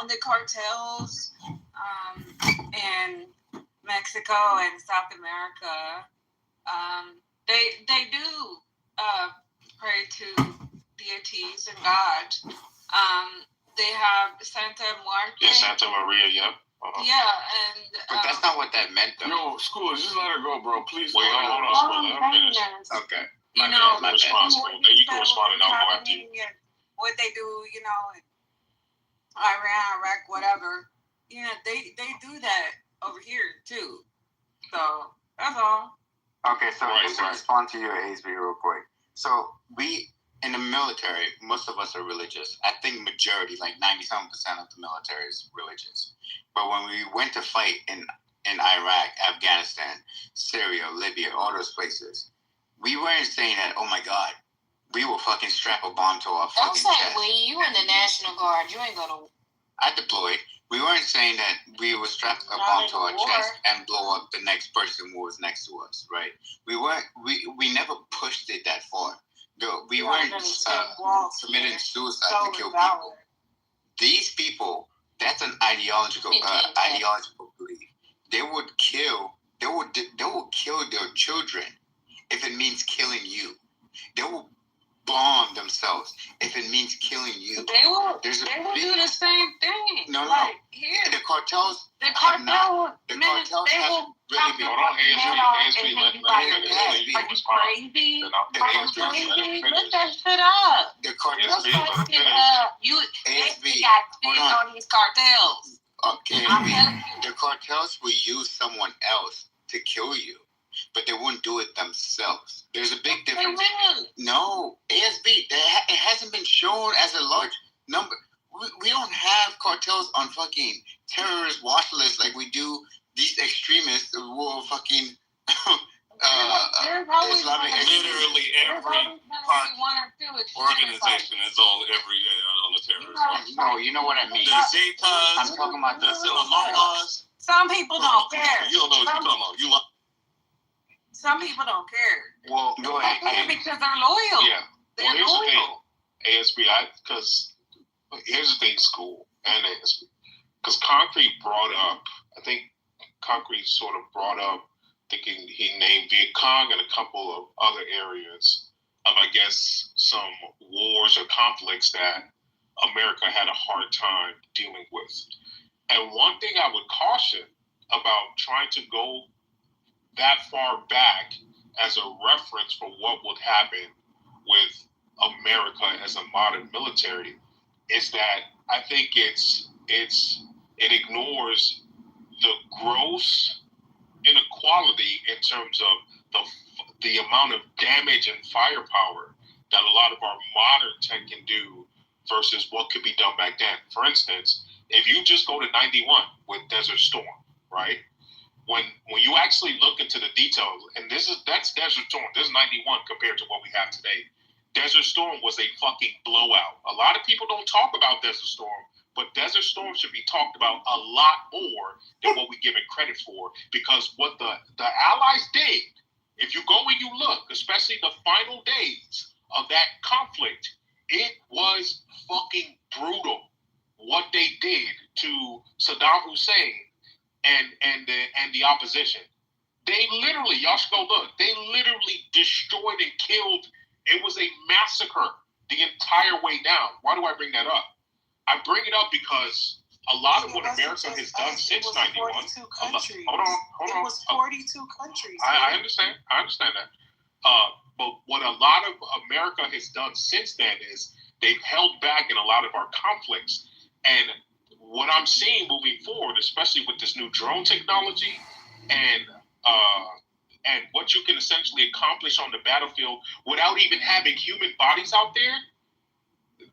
the cartels in Mexico and South America, they do pray to deities and God. They have Santa Muerte. Yeah, Santa Maria, yeah. Yeah, and... but that's not what that meant, though. Yo, School, just let her go, bro. Please. Wait, hold on, School. Let her finish. Okay. You know, my responsible. Then you can respond and I'll go after you. What they do, you know, in Iran, Iraq, whatever. Yeah, they do that over here, too. So, that's all. Okay, so just to respond to your ASB real quick. So, we... in the military, most of us are religious. I think majority, like 97% of the military is religious. But when we went to fight in Iraq, Afghanistan, Syria, Libya, all those places, we weren't saying that, oh my God, we will fucking strap a bomb to our fucking chest. Don't say we, you in the National Guard, you ain't gonna... I deployed. We weren't saying that we would strap a bomb to our chest and blow up the next person who was next to us, right? We never pushed it that far. We weren't committing suicide to kill people. These people, that's an ideological belief. They will kill their children if it means killing you. They will bomb themselves if it means killing you. They will do the same thing. No. Here. The cartels. The cartels really been. Hold on, ASB, let Are you crazy? Look that shit up. The cartels. ASB got spin on these cartels. Okay. The cartels will use someone else to kill you, but they wouldn't do it themselves. There's a big difference. No, ASB, it hasn't been shown as a large number. We don't have cartels on fucking terrorist watch lists like we do these extremists who will fucking Islamic. Literally every organization is on the terrorist watch. No, you know what I mean. The Zetas, I'm talking about the Sinaloas. Some people don't care. You don't know what you're talking about. Some people don't care. Well, go ahead. Because they're loyal. Yeah. They're loyal. ASB, because here's the thing, School and ASB. Because Concrete brought up, I think Concrete sort of brought up, thinking he named Viet Cong and a couple of other areas of, I guess, some wars or conflicts that America had a hard time dealing with. And one thing I would caution about trying to go that far back as a reference for what would happen with America as a modern military is that I think it ignores the gross inequality in terms of the amount of damage and firepower that a lot of our modern tech can do versus what could be done back then. For instance, if you just go to 91 with Desert Storm, right? When you actually look into the details, and that's Desert Storm. This is 91 compared to what we have today. Desert Storm was a fucking blowout. A lot of people don't talk about Desert Storm, but Desert Storm should be talked about a lot more than what we give it credit for, because what the Allies did, if you go and you look, especially the final days of that conflict, it was fucking brutal what they did to Saddam Hussein and the opposition. They literally, y'all should go look, they literally destroyed and killed. It was a massacre the entire way down. Why do I bring that up? I bring it up because a lot of what America has done since 91. Hold on. It was 42 countries. I understand that. But what a lot of America has done since then is they've held back in a lot of our conflicts. And what I'm seeing moving forward, especially with this new drone technology and what you can essentially accomplish on the battlefield without even having human bodies out there,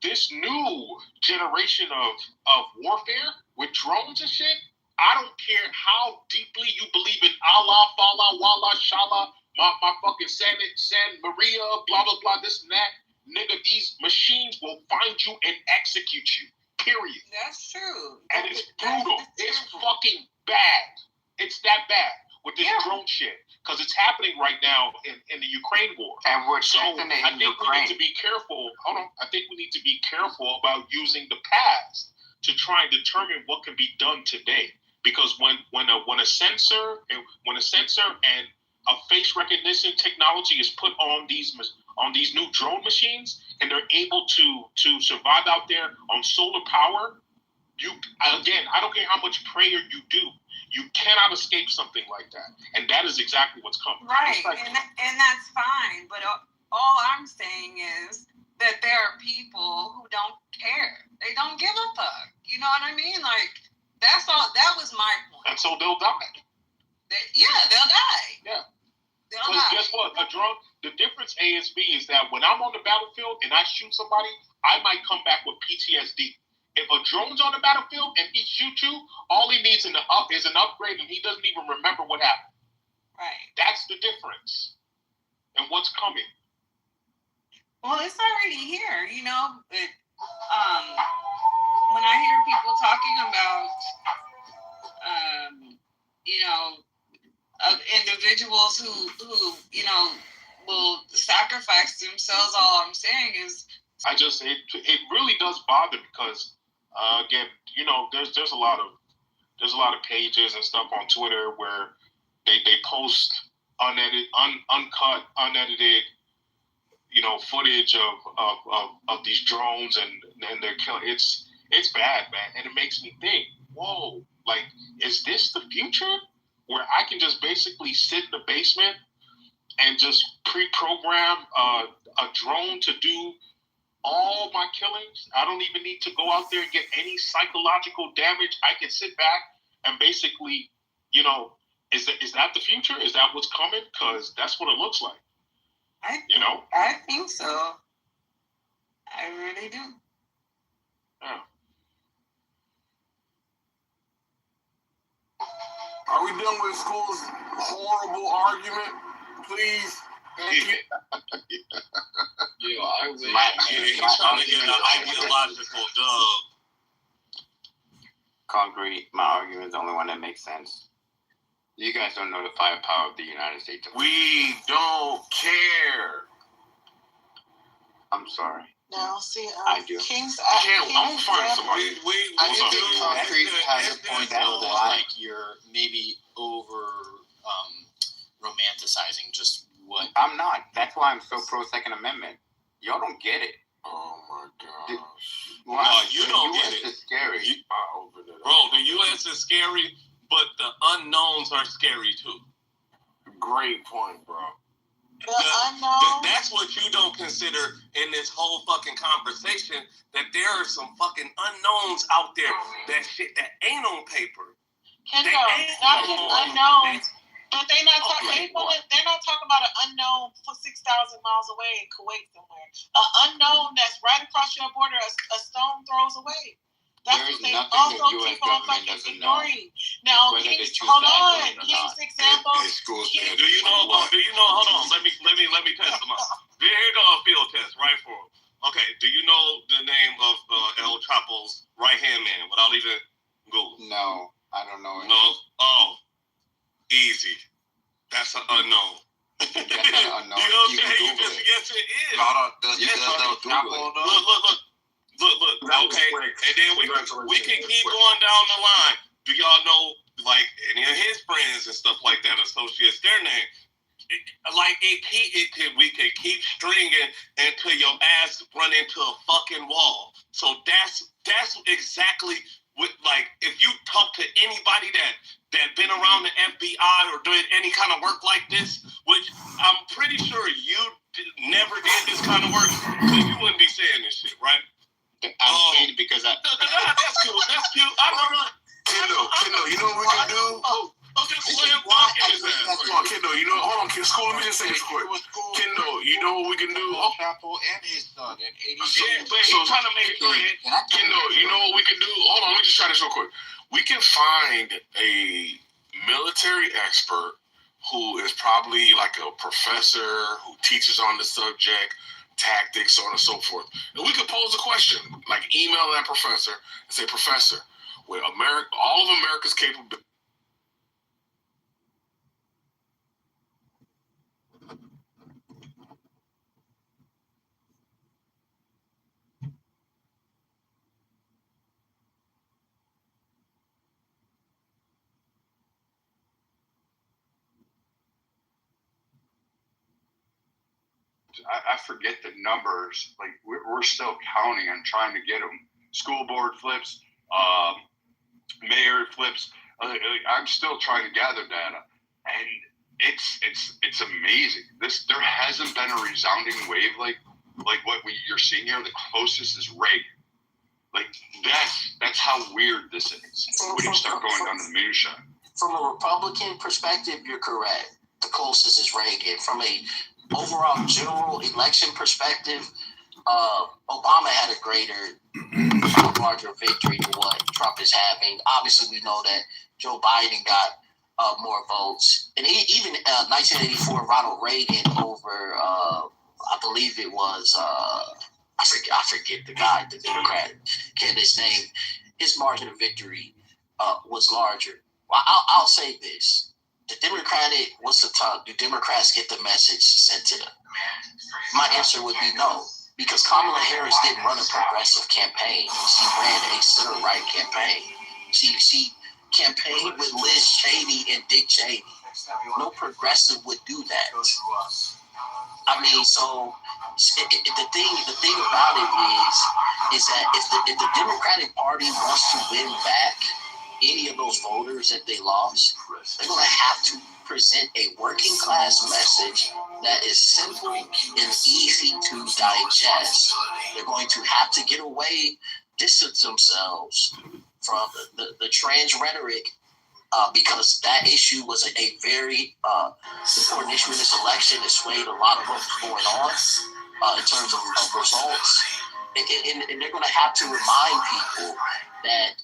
this new generation of warfare with drones and shit, I don't care how deeply you believe in Allah, Fala, Wallah, Shallah, my fucking San Maria, blah, blah, blah, this and that. Nigga, these machines will find you and execute you, period. That's true. And it's brutal. It's fucking bad. It's that bad. with this drone shit, because it's happening right now in the Ukraine war. And we're So strengthening I think we Ukraine. need to be careful. Hold on. I think we need to be careful about using the past to try and determine what can be done today. Because when a sensor and a face recognition technology is put on these new drone machines, and they're able to survive out there on solar power, I don't care how much prayer you do, you cannot escape something like that. And that is exactly what's coming. Right, Like, and that's fine. But all I'm saying is that there are people who don't care. They don't give a fuck. You know what I mean? Like, that's all. That was my point. and so they'll die. They'll die. Yeah. They'll Because die. guess what? The difference, ASB, is that when I'm on the battlefield and I shoot somebody, I might come back with PTSD. If a drone's on the battlefield and he shoots you, all he needs is an upgrade, and he doesn't even remember what happened. Right. That's the difference. And what's coming. Well, it's already here, you know. But when I hear people talking about, of individuals who will sacrifice themselves, all I'm saying is, It really does bother because again, there's a lot of pages and stuff on Twitter where they post unedited footage of these drones and they're killing. It's bad, man, and it makes me think, whoa, like, is this the future where I can just basically sit in the basement and just pre-program a drone to do all my killings? I don't even need to go out there and get any psychological damage. I can sit back and basically, is that the future? Is that what's coming? Because that's what it looks like. I think so. I really do. Yeah. Are we done with school's horrible argument? Please. Yeah, I would. He's trying to get an ideological dub. Concrete, my argument is the only one that makes sense. You guys don't know the firepower of the United States. We don't care. I'm sorry. No, see, I do. King's. I'm gonna find somebody. I think do. Concrete has a point that That's lie. like you're maybe over romanticizing just what. I'm not. That's why I'm so pro Second Amendment. Y'all don't get it. Oh my gosh. Why? No, you The don't US get it. is scary. I opened it up. Bro, the U.S. is scary, but the unknowns are scary too. Great point, bro. The unknown. That's what you don't consider in this whole fucking conversation, that there are some fucking unknowns out there, that shit that ain't on paper. Kendall, They ain't not just on- unknowns, but they're not Okay, talking. They're not talking about an unknown for 6,000 miles away in Kuwait somewhere. An unknown that's right across your border, a stone throws away. That's There is what they nothing also the US keep on government fucking doesn't know. ignoring. Now, Whether they King's, choose hold to act on. on it or King's not. example. Schools Do you know? Hold on. Let me test them out. Here go a field test, right for him. Okay. Do you know the name of El Chapo's right hand man without even Google? No, I don't know. No. Oh, easy. That's an unknown. That's not an unknown. You know what I'm You can saying? Google it. Yes, it is. Yes, I can Google it. Look. That was Okay, quick. and then we can keep going down the line. Do y'all know, like, any of his friends and stuff like that associates their name? We could keep stringing until your ass run into a fucking wall. So that's exactly what, like, if you talk to anybody that been around the FBI or did any kind of work like this, which I'm pretty sure you never did this kind of work, because you wouldn't be saying this shit, right? I'm saying it because That's cute. I know. Kendall, you know what we can do? Just slam dunk in his ass. Hold on, Kendall, hold on, school, let me just say this quick. Kendall, you know what we can do? El Chapo and his son at 80. Yeah, but he's trying to make sure it. Kendall, you know what we can do? Hold on, let me just try this real quick. We can find a military expert who is probably like a professor who teaches on the subject, tactics, so on and so forth. And we could pose a question, like email that professor and say, Professor, with all of America's capability, I forget the numbers. Like we're still counting and trying to get them. School board flips, mayor flips. I'm still trying to gather data, and it's amazing. There hasn't been a resounding wave like what you're seeing here. The closest is Reagan. Like that's how weird this is. When you start going down to the minutia. From a Republican perspective, you're correct. The closest is Reagan. From a overall general election perspective, Obama had a larger victory than what Trump is having. Obviously, we know that Joe Biden got more votes, and even 1984, Ronald Reagan over, I believe it was, I forget the guy, the Democrat candidate's name. His margin of victory was larger. Well, I'll say this. Do Democrats get the message sent to them? My answer would be no, because Kamala Harris didn't run a progressive campaign. She ran a center-right campaign. She campaigned with Liz Cheney and Dick Cheney. No progressive would do that. I mean, so the thing about it is that if the Democratic Party wants to win back any of those voters that they lost, they're going to have to present a working class message that is simple and easy to digest. They're going to have to get away, distance themselves from the trans rhetoric, because that issue was a very important issue in this election. It swayed a lot of what's going on in terms of results. And they're going to have to remind people that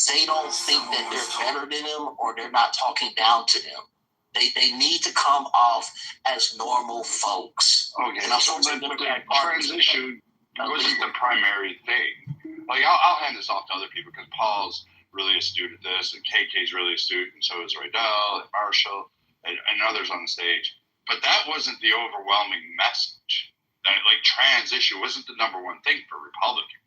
they don't think that they're better than them, or they're not talking down to them. They need to come off as normal folks. Okay, and I'm so sure the transition wasn't the primary thing. Like I'll hand this off to other people because Paul's really astute at this, and KK's really astute, and so is Raydell and Marshall and others on the stage. But that wasn't the overwhelming message. That like trans issue wasn't the number one thing for Republicans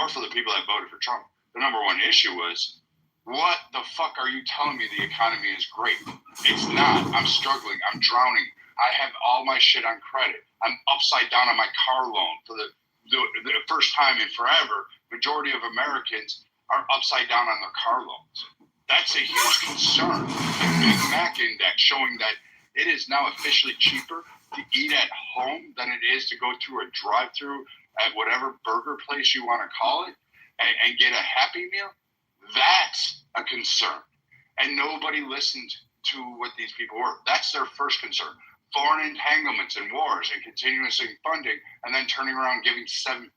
or for the people that voted for Trump. The number one issue was, what the fuck are you telling me the economy is great? It's not. I'm struggling. I'm drowning. I have all my shit on credit. I'm upside down on my car loan for the first time in forever. Majority of Americans are upside down on their car loans. That's a huge concern. The Big Mac index showing that it is now officially cheaper to eat at home than it is to go through a drive-through at whatever burger place you want to call it and get a Happy Meal. That's a concern. And nobody listened to what these people were. That's their first concern. Foreign entanglements and wars and continuous funding, and then turning around giving $750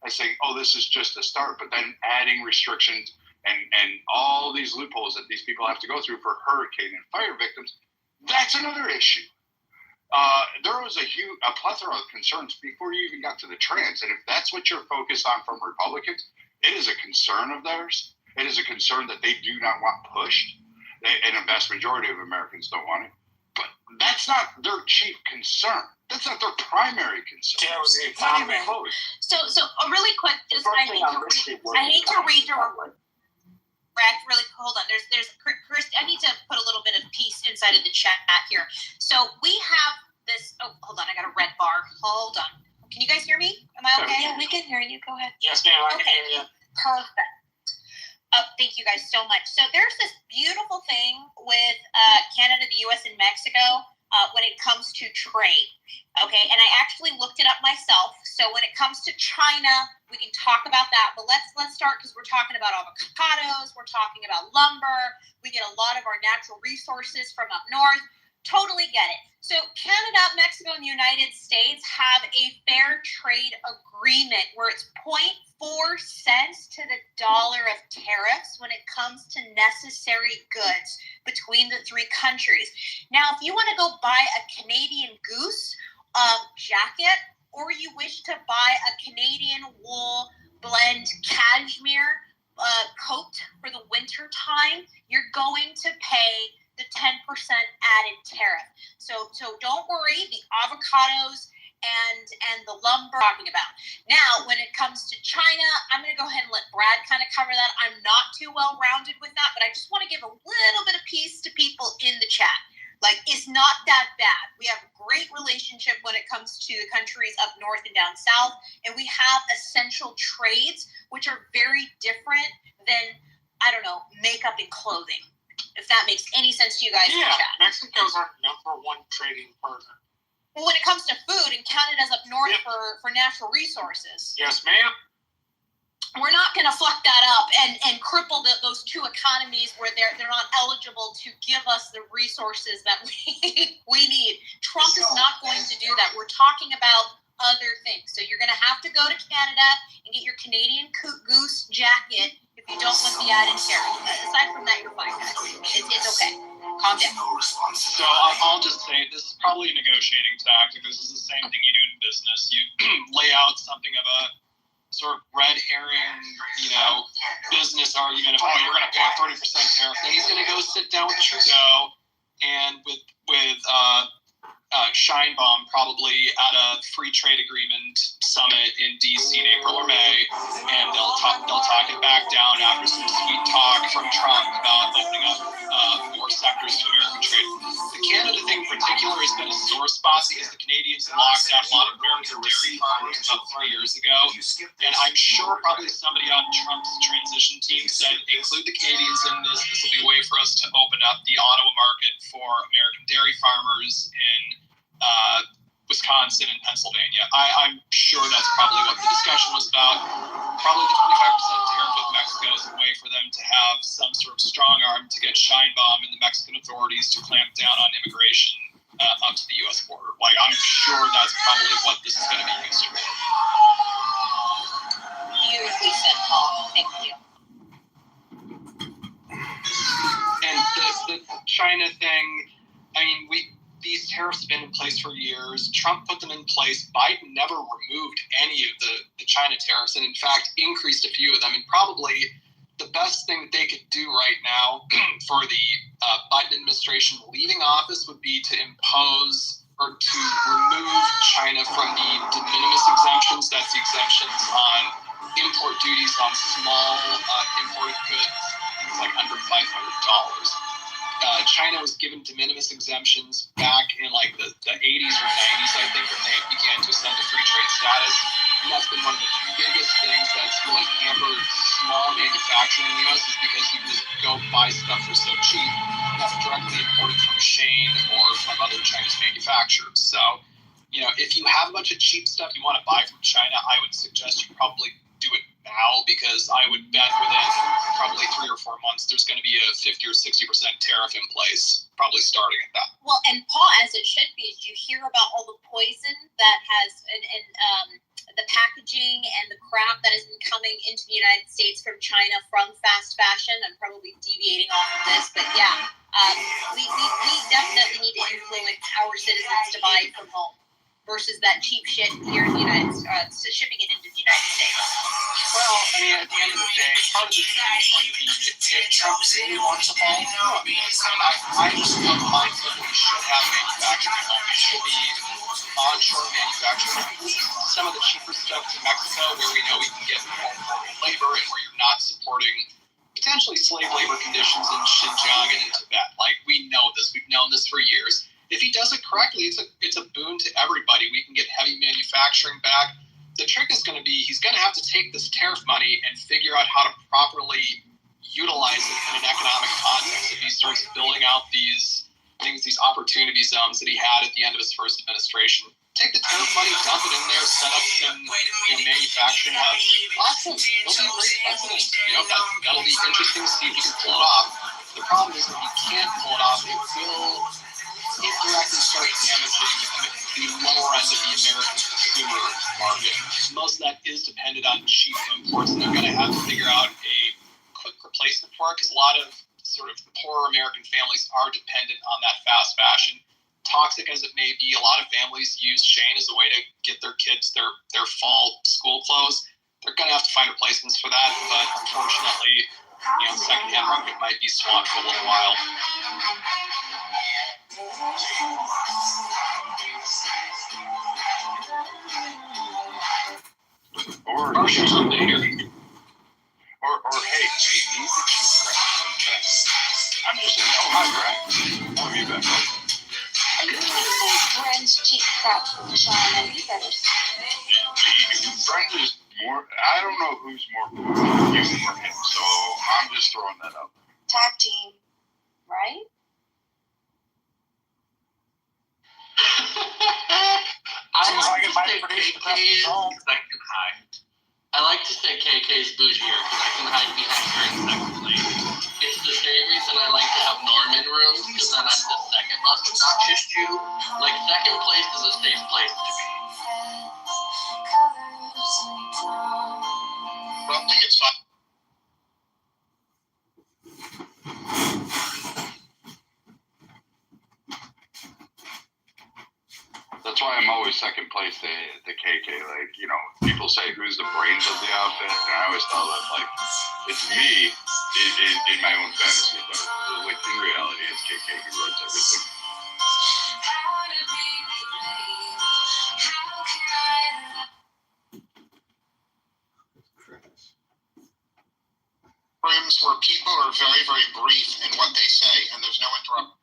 and saying, oh, this is just a start, but then adding restrictions and all these loopholes that these people have to go through for hurricane and fire victims. That's another issue. There was a plethora of concerns before you even got to the trans. And if that's what you're focused on from Republicans, it is a concern of theirs. It is a concern that they do not want pushed. And a vast majority of Americans don't want it. But that's not their chief concern. That's not their primary concern. That was the It's not even economy. close. So really quick, just I hate to read your Brad, really hold on. There's Chris. I need to put a little bit of peace inside of the chat here. So we have this. Oh, hold on. I got a red bar. Hold on. Can you guys hear me? Am I okay? Yeah, we can hear you. Go ahead. Yes, ma'am. I can hear you. Perfect. Thank you guys so much. So there's this beautiful thing with Canada, the U.S., and Mexico when it comes to trade. Okay, and I actually looked it up myself. So when it comes to China, we can talk about that. But let's start because we're talking about avocados. We're talking about lumber. We get a lot of our natural resources from up north. Totally get it. So Canada, Mexico, and the United States have a fair trade agreement where it's 0.4 cents to the dollar of tariffs when it comes to necessary goods between the three countries. Now, if you want to go buy a Canadian Goose jacket, or you wish to buy a Canadian wool blend cashmere coat for the winter time, you're going to pay the 10% added tariff. So don't worry, the avocados and the lumber we're talking about. Now, when it comes to China, I'm going to go ahead and let Brad kind of cover that. I'm not too well-rounded with that, but I just want to give a little bit of peace to people in the chat. Like, it's not that bad. We have a great relationship when it comes to the countries up north and down south, and we have essential trades, which are very different than, I don't know, makeup and clothing. If that makes any sense to you guys in the chat. Mexico's our number one trading partner. Well, when it comes to food, and Canada's up north for natural resources. Yes, ma'am. We're not going to fuck that up and cripple those two economies where they're not eligible to give us the resources that we need. Trump is not going to do that. We're talking about other things. So you're going to have to go to Canada and get your Canadian Goose jacket if you don't want the added tariff. Aside from that, you're fine, guys. It's okay. Calm down. So I'll just say this is probably a negotiating tactic. This is the same thing you do in business. You lay out something of a sort of red herring, business argument of, you're going to pay a 30% tariff. Then he's going to go sit down with Trudeau and with Sheinbaum probably at a free trade agreement summit in DC in April or May, and they'll talk it back down after some sweet talk from Trump about opening up more sectors to American trade. The Canada thing in particular has been a sore spot because the Canadians locked out a lot of American dairy farmers about 3 years ago, and I'm sure probably somebody on Trump's transition team said, include the Canadians in this. This will be a way for us to open up the Ottawa market for American dairy farmers in Wisconsin and Pennsylvania. I'm sure that's probably what the discussion was about. Probably the 25% tariff with Mexico is a way for them to have some sort of strong arm to get Sheinbaum and the Mexican authorities to clamp down on immigration up to the U.S. border. Like, I'm sure that's probably what this is going to be used for. Beautifully said, Paul. Thank you. And the China thing, I mean, these tariffs have been in place for years. Trump put them in place. Biden never removed any of the China tariffs, and in fact increased a few of them. And probably the best thing that they could do right now for the Biden administration leaving office would be to impose or to remove China from the de minimis exemptions. That's the exemptions on import duties on small imported goods, things like under $500. China was given de minimis exemptions back in like the 80s or 90s, I think, when they began to ascend to free trade status. And that's been one of the biggest things that's really hampered small manufacturing in the U.S. is because you just go buy stuff for so cheap, that's directly imported from Shein or from other Chinese manufacturers. So, if you have a bunch of cheap stuff you want to buy from China, I would suggest you probably do it now, because I would bet within probably 3 or 4 months there's going to be a 50 or 60% tariff in place, probably starting at that. Well, and Paul, as it should be, is you hear about all the poison that has and the packaging and the crap that has been coming into the United States from China from fast fashion. I'm probably deviating off of this, but yeah, we definitely need to influence our citizens to buy from home versus that cheap shit here in the United States, shipping it into the United States. Well, I mean, at the end of the day, part of this is going to be if Trump really wants to fall, I just love the mindset that we should have manufacturing at home. We should be onshore manufacturing. Some of the cheaper stuff to Mexico, where we know we can get more labor and where you're not supporting potentially slave labor conditions in Xinjiang and in Tibet. Like, we know this. We've known this for years. If he does it correctly, it's a boon to everybody. We can get heavy manufacturing back. The trick is going to be he's going to have to take this tariff money and figure out how to properly utilize it in an economic context. If he starts building out these things, these opportunity zones that he had at the end of his first administration, take the tariff money, dump it in there, set up some manufacturing hubs. Awesome. It'll be a great president. That'll be interesting to see if he can pull it off. The problem is if he can't pull it off, it will indirectly start damaging the lower end of the American consumer market. Most of that is dependent on cheap imports, and they're going to have to figure out a quick replacement for it, because a lot of sort of poorer American families are dependent on that fast fashion. Toxic as it may be, a lot of families use Shein as a way to get their kids their fall school clothes. They're going to have to find replacements for that, but unfortunately, the secondhand market might be swamped for a little while. Or hey, we need the cheap crap. I'm just saying, hi, Greg. I'll be back. Friends cheap crap from Sean and you brothers. Friends is more. I don't know who's more you or him, so I'm just throwing that out. Tag team, right? I like to say KK is second hide. I like to say KK is bougier because I can hide behind her in second place. It's the same reason I like to have Norman rooms because then I'm the second most obnoxious Jew. Like, second place is a safe place to be. I think it's fun. That's why I'm always second place to the KK. Like, you know, people say who's the brains of the outfit, and I always thought that, like, it's me in my own fantasy, but like in reality, it's KK who runs everything. Rooms where people are very, very brief in what they say, and there's no interruption.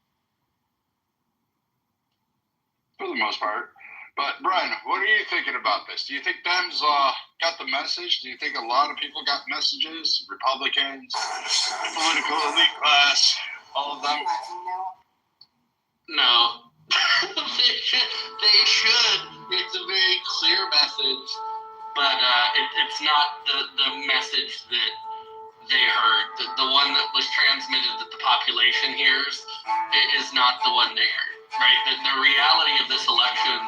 For the most part. But Brian, what are you thinking about this? Do you think Ben's got the message? Do you think a lot of people got messages? Republicans, political elite class, all of them? No. They should. It's a very clear message, but it's not the message that they heard. The one that was transmitted that the population hears is not the one they heard, right? The reality of this election,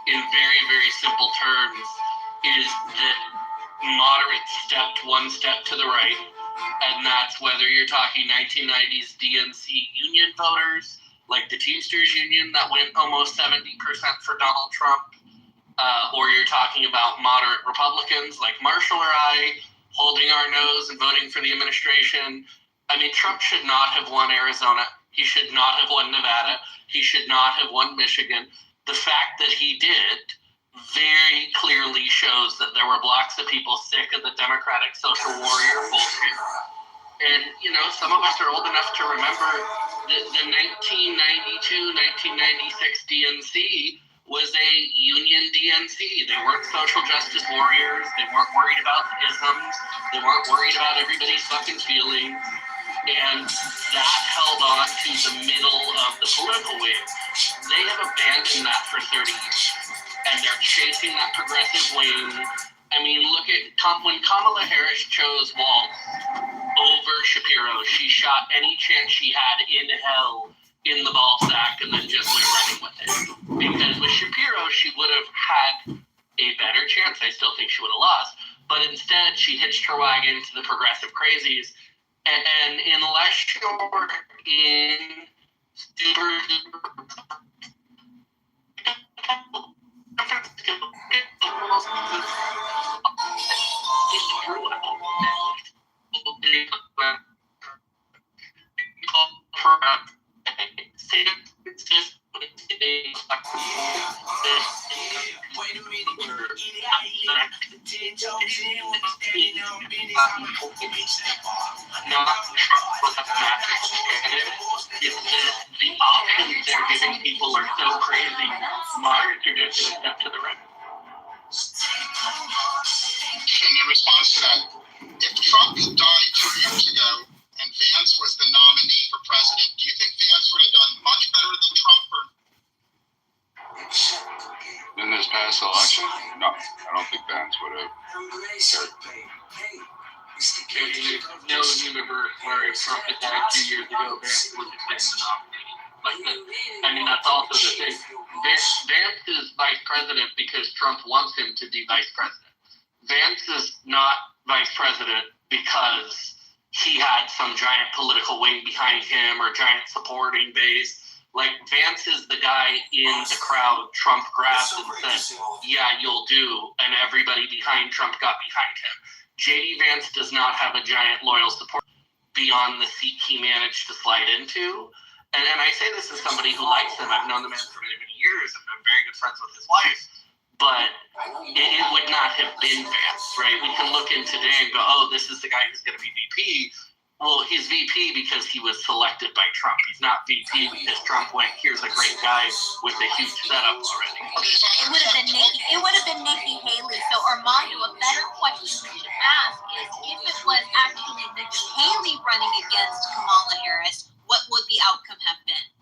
in very, very simple terms, is that moderates stepped one step to the right, and that's whether you're talking 1990s DNC union voters, like the Teamsters Union that went almost 70% for Donald Trump, or you're talking about moderate Republicans like Marshall or I, holding our nose and voting for the administration. I mean, Trump should not have won Arizona. He should not have won Nevada. He should not have won Michigan. The fact that he did very clearly shows that there were blocks of people sick of the Democratic social warrior bullshit. And, you know, some of us are old enough to remember that the 1992-1996 DNC was a union DNC. They weren't social justice warriors. They weren't worried about the isms. They weren't worried about everybody's fucking feelings. And that held on to the middle of the political wave. They have abandoned that for 30 years. And they're chasing that progressive wing. I mean, look at when Kamala Harris chose Walz over Shapiro. She shot any chance she had in hell in the ball sack and then just went running with it. Because with Shapiro, she would have had a better chance. I still think she would have lost. But instead, she hitched her wagon to the progressive crazies. And unless you're in super the options they're giving people are so crazy. Moderates are just going to step to the right. In response to that, if Trump died 2 years ago and Vance was the nominee for president, do you think Vance would have done much better than Trump? In this past election? No, I don't think Vance would have. No universe where if Trump had died 2 years ago, Vance would have been the nominee. Like that. I mean, that's also the thing. Vance is vice president because Trump wants him to be vice president. Vance is not vice president because he had some giant political wing behind him or giant supporting base. Like, Vance is the guy in the crowd Trump grabbed and said, yeah, you'll do, and everybody behind Trump got behind him. J.D. Vance does not have a giant loyal support beyond the seat he managed to slide into. And I say this as somebody who likes him. I've known the man for many, many years, and I'm very good friends with his wife. But it would not have been Vance, right? We can look in today and go, oh, this is the guy who's going to be VP. Well, he's VP because he was selected by Trump. He's not VP because Trump went, here's a great guy with a huge setup already. Okay, so It would have been Nikki. It would have been Nikki Haley. So Armando, a better question we should ask is if it was actually Nikki Haley running against Kamala Harris, what would the outcome have been?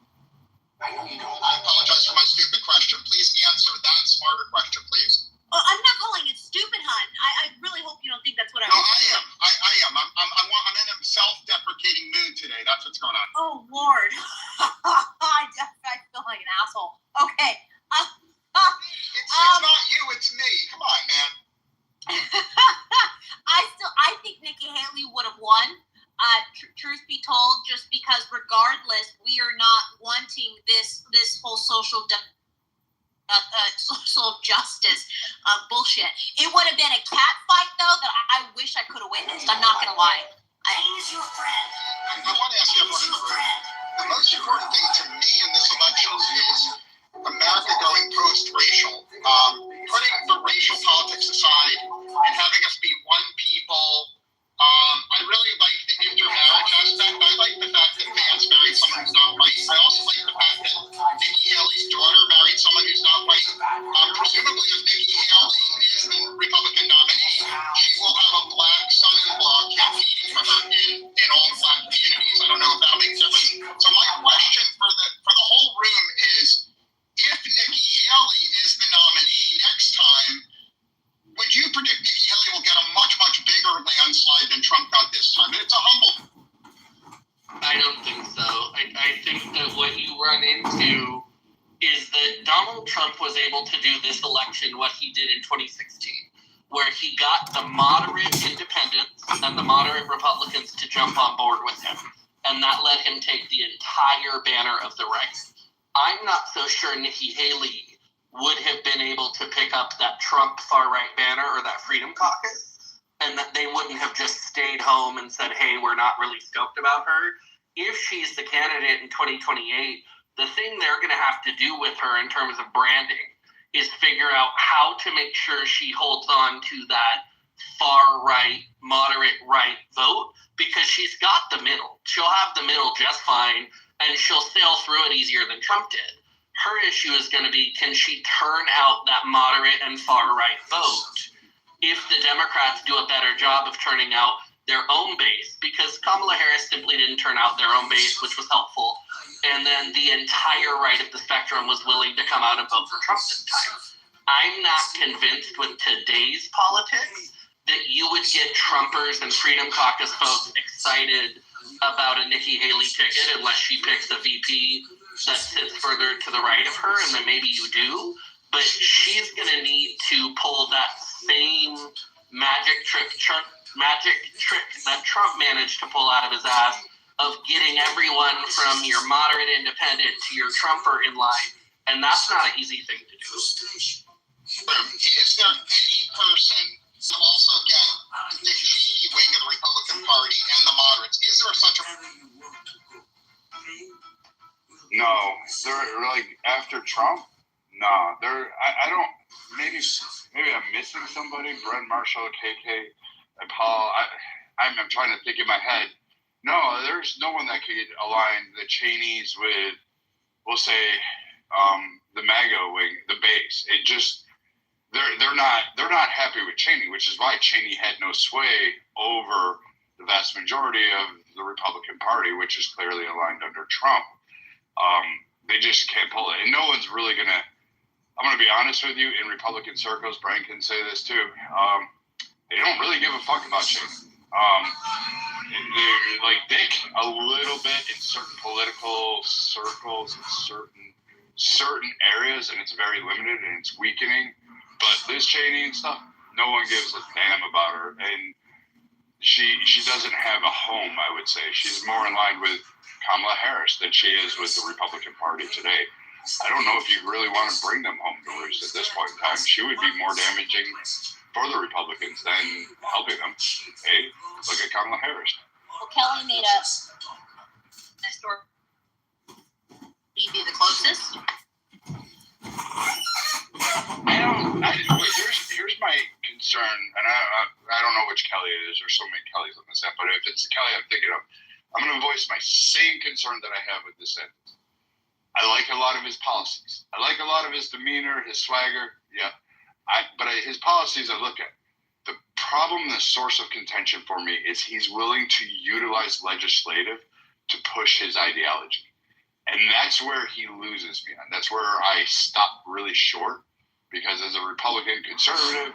I apologize for my stupid question. Please answer that smarter question, please. Oh, I'm not calling it stupid, hon. I really hope you don't think that's what I No, was I doing. am. I'm in a self-deprecating mood today. That's what's going on. Oh Lord, I feel like an asshole. Okay. It's not you. It's me. Come on, man. I think Nikki Haley would have won. Truth be told, just because regardless, we are not wanting this whole social justice bullshit. It would have been a cat fight though that I wish I could have witnessed. I'm not gonna lie. I want to ask everyone in the room. The most important thing to me in this election is America going post-racial. Putting the racial politics aside and having us be one people. I really like the intermarriage aspect. I like the fact that Vance married someone who's not white. I also like the fact that Nikki Haley's daughter married someone who's not white. Presumably, if Nikki Haley is the Republican nominee, she will have a black son-in-law campaigning for her in all black communities. I don't know if that'll make a difference. So my question for the whole room is, if Nikki Haley is the nominee next time, would you predict Nikki Haley will get a much, much bigger landslide than Trump got this time? And it's a humble. I don't think so. I think that what you run into is that Donald Trump was able to do this election what he did in 2016, where he got the moderate independents and the moderate Republicans to jump on board with him. And that let him take the entire banner of the right. I'm not so sure Nikki Haley would have been able to pick up that Trump far-right banner or that Freedom Caucus, and that they wouldn't have just stayed home and said, hey, we're not really stoked about her. If she's the candidate in 2028, the thing they're going to have to do with her in terms of branding is figure out how to make sure she holds on to that far-right, moderate-right vote, because she's got the middle. She'll have the middle just fine, and she'll sail through it easier than Trump did. Her issue is going to be, can she turn out that moderate and far-right vote if the Democrats do a better job of turning out their own base? Because Kamala Harris simply didn't turn out their own base, which was helpful. And then the entire right of the spectrum was willing to come out and vote for Trump this time. I'm not convinced with today's politics that you would get Trumpers and Freedom Caucus folks excited about a Nikki Haley ticket unless she picks a VP that sits further to the right of her, and then maybe you do. But she's going to need to pull that same magic trick that Trump managed to pull out of his ass of getting everyone from your moderate independent to your Trumper in line. And that's not an easy thing to do. Is there any person to also get the Cheney wing of the Republican Party and the moderates? Is there such a... No, they're like after Trump. No, I don't. Maybe I'm missing somebody. Brent Marshall, KK, and Paul. I'm trying to think in my head. No, there's no one that could align the Cheneys with, we'll say, the MAGA wing, the base. It just they're not happy with Cheney, which is why Cheney had no sway over the vast majority of the Republican Party, which is clearly aligned under Trump. They just can't pull it. And no one's really going to, I'm going to be honest with you, in Republican circles, Brian can say this too, they don't really give a fuck about Cheney. They're like Dick a little bit in certain political circles, in certain areas, and it's very limited and it's weakening. But this Cheney and stuff, no one gives a damn about her. And she doesn't have a home, I would say. She's more in line with Kamala Harris than she is with the Republican Party today. I don't know if you really want to bring them home to roost at this point in time. She would be more damaging for the Republicans than helping them. Hey, look at Kamala Harris. Well, Kelly made a story. He'd be the closest. Here's my concern, and I don't know which Kelly it is. There's so many Kellys on this app, but if it's the Kelly I'm thinking of, I'm going to voice my same concern that I have with this sentence. I like a lot of his policies. I like a lot of his demeanor, his swagger. Yeah, but his policies I look at. The problem, the source of contention for me is he's willing to utilize legislative to push his ideology. And that's where he loses me on. That's where I stop really short, because as a Republican conservative,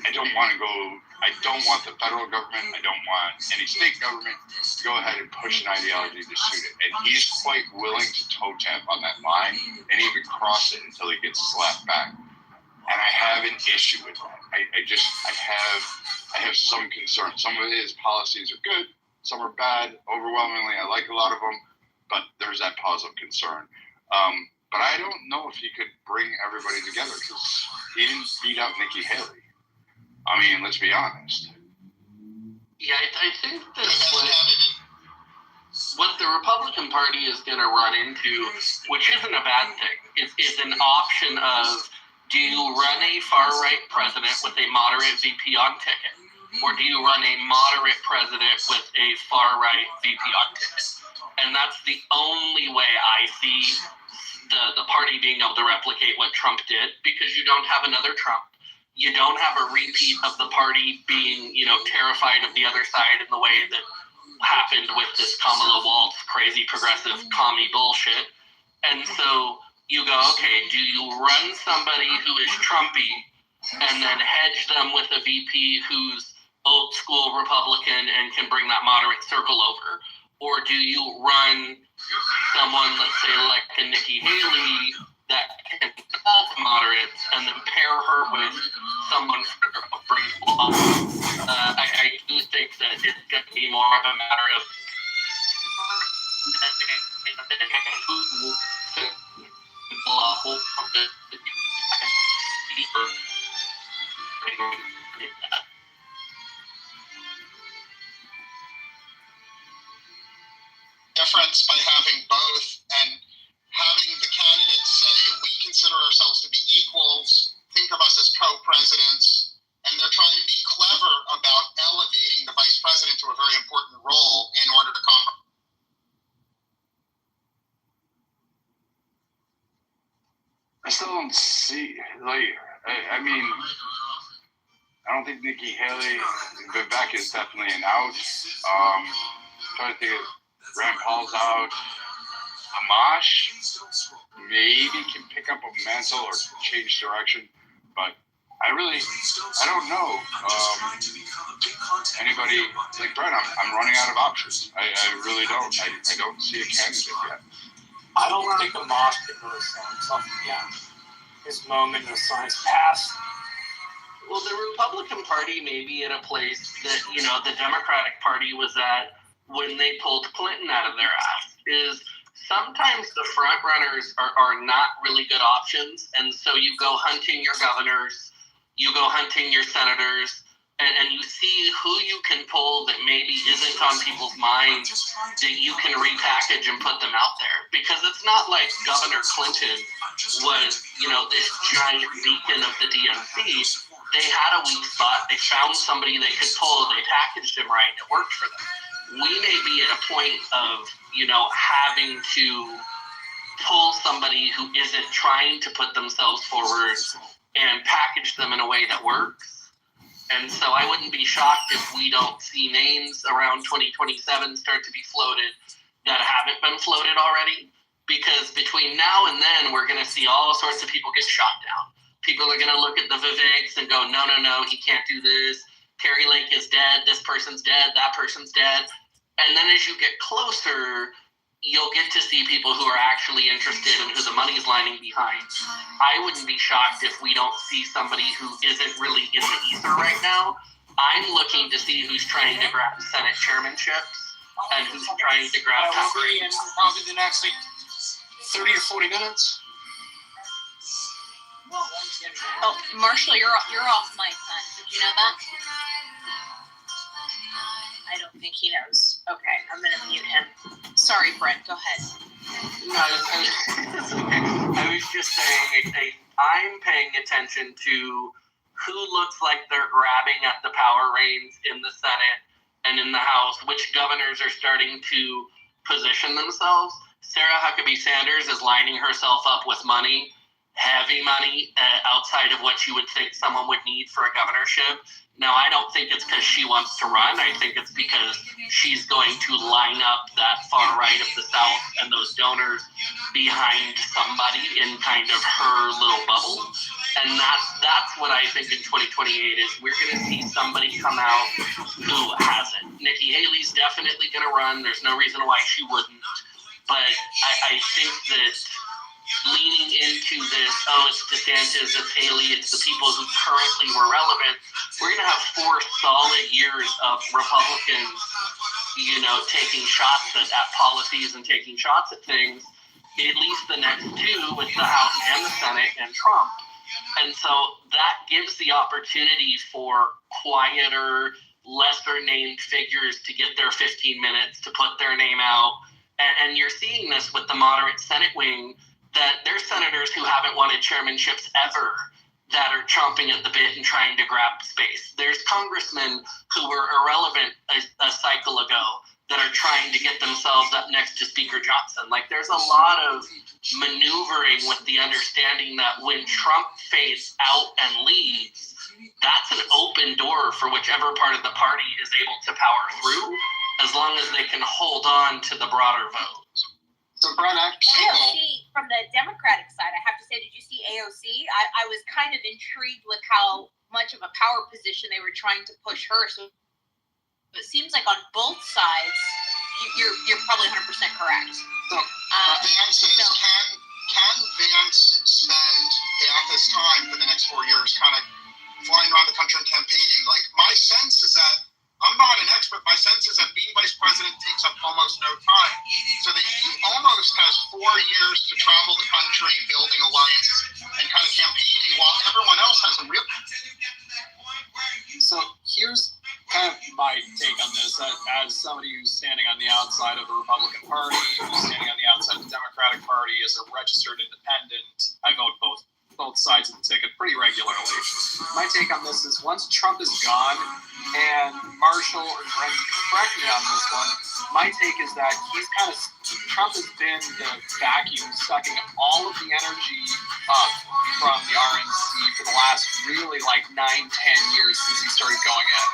I don't want to go, I don't want the federal government, I don't want any state government to go ahead and push an ideology to suit it. And he's quite willing to toe tap on that line and even cross it until he gets slapped back. And I have an issue with that. I have some concern. Some of his policies are good. Some are bad. Overwhelmingly, I like a lot of them, but there's that pause of concern. But I don't know if he could bring everybody together, because he didn't beat out Nikki Haley. I mean, let's be honest. Yeah, I think that what the Republican Party is going to run into, which isn't a bad thing, is an option of, do you run a far-right president with a moderate VP on ticket? Or do you run a moderate president with a far-right VP on ticket? And that's the only way I see the party being able to replicate what Trump did, because you don't have another Trump. You don't have a repeat of the party being, terrified of the other side in the way that happened with this Kamala Waltz crazy progressive commie bullshit. And so you go, okay, do you run somebody who is Trumpy and then hedge them with a VP who's old school Republican and can bring that moderate circle over? Or do you run someone, let's say like a Nikki Haley, that can help moderates and then pair her with someone who brings I do think that it's going to be more of a matter of difference by having both, and having the candidates say, we consider ourselves to be equals, think of us as co-presidents, and they're trying to be clever about elevating the vice president to a very important role in order to compromise. I still don't see, I mean, I don't think Nikki Haley, Vivek is definitely an out. Trying to think of Rand Paul's out. Amash maybe can pick up a mantle or change direction, but I don't know. Anybody like Brett? I'm running out of options. I really don't. I don't see a candidate yet. I don't think Amash can really sell himself again. His moment of science passed. Well, the Republican Party may be at a place that, the Democratic Party was at when they pulled Clinton out of their ass, is sometimes the front runners are not really good options. And so you go hunting your governors, you go hunting your senators, and you see who you can pull that maybe isn't on people's minds that you can repackage and put them out there. Because it's not like Governor Clinton was, this giant beacon of the DNC. They had a weak spot. They found somebody they could pull. They packaged him right. It worked for them. We may be at a point of, having to pull somebody who isn't trying to put themselves forward and package them in a way that works. And so I wouldn't be shocked if we don't see names around 2027 start to be floated that haven't been floated already. Because between now and then, we're going to see all sorts of people get shot down. People are going to look at the Viveks and go, no, he can't do this. Carrie Lake is dead. This person's dead. That person's dead. And then as you get closer, you'll get to see people who are actually interested and who the money's lining behind. I wouldn't be shocked if we don't see somebody who isn't really in the ether right now. I'm looking to see who's trying to grab Senate chairmanships and who's trying to grab probably the next 30 to 40 minutes. Oh, Marshall, you're off mic, son. Did you know that? I don't think he knows. Okay, I'm going to mute him. Sorry, Brent, go ahead. No, I was just saying, I I'm paying attention to who looks like they're grabbing at the power reins in the Senate and in the House, which governors are starting to position themselves. Sarah Huckabee Sanders is lining herself up with money, heavy money, outside of what you would think someone would need for a governorship. Now, I don't think it's because she wants to run. I think it's because she's going to line up that far right of the South and those donors behind somebody in kind of her little bubble. And that's what I think in 2028 is we're going to see somebody come out who has it. Nikki Haley's definitely going to run. There's no reason why she wouldn't. But I think that leaning into this, it's DeSantis, it's Haley, it's the people who currently were relevant, we're going to have 4 solid years of Republicans, taking shots at policies and taking shots at things, at least the next 2 with the House and the Senate and Trump. And so that gives the opportunity for quieter, lesser-named figures to get their 15 minutes, to put their name out. And you're seeing this with the moderate Senate wing, that there's senators who haven't wanted chairmanships ever that are chomping at the bit and trying to grab space. There's congressmen who were irrelevant a cycle ago that are trying to get themselves up next to Speaker Johnson. Like, there's a lot of maneuvering with the understanding that when Trump fades out and leaves, that's an open door for whichever part of the party is able to power through, as long as they can hold on to the broader vote. So, Brent, AOC, from the Democratic side, I have to say, did you see AOC? I was kind of intrigued with how much of a power position they were trying to push her. So it seems like on both sides, you're probably 100% correct. So, Vance says, can Vance spend half his time for the next 4 years kind of flying around the country and campaigning? Like, my sense is that, I'm not an expert, my sense is that being vice president takes up almost no time. So that he almost has 4 years to travel the country, building alliances, and kind of campaigning while everyone else has a real... So here's kind of my take on this. As somebody who's standing on the outside of the Republican Party, who's standing on the outside of the Democratic Party, as a registered independent, I vote both sides of the ticket pretty regularly. My take on this is once Trump is gone, and Marshall or Brent can correct me on this one, my take is that Trump has been the vacuum sucking all of the energy up from the RNC for the last really 9-10 years since he started going in.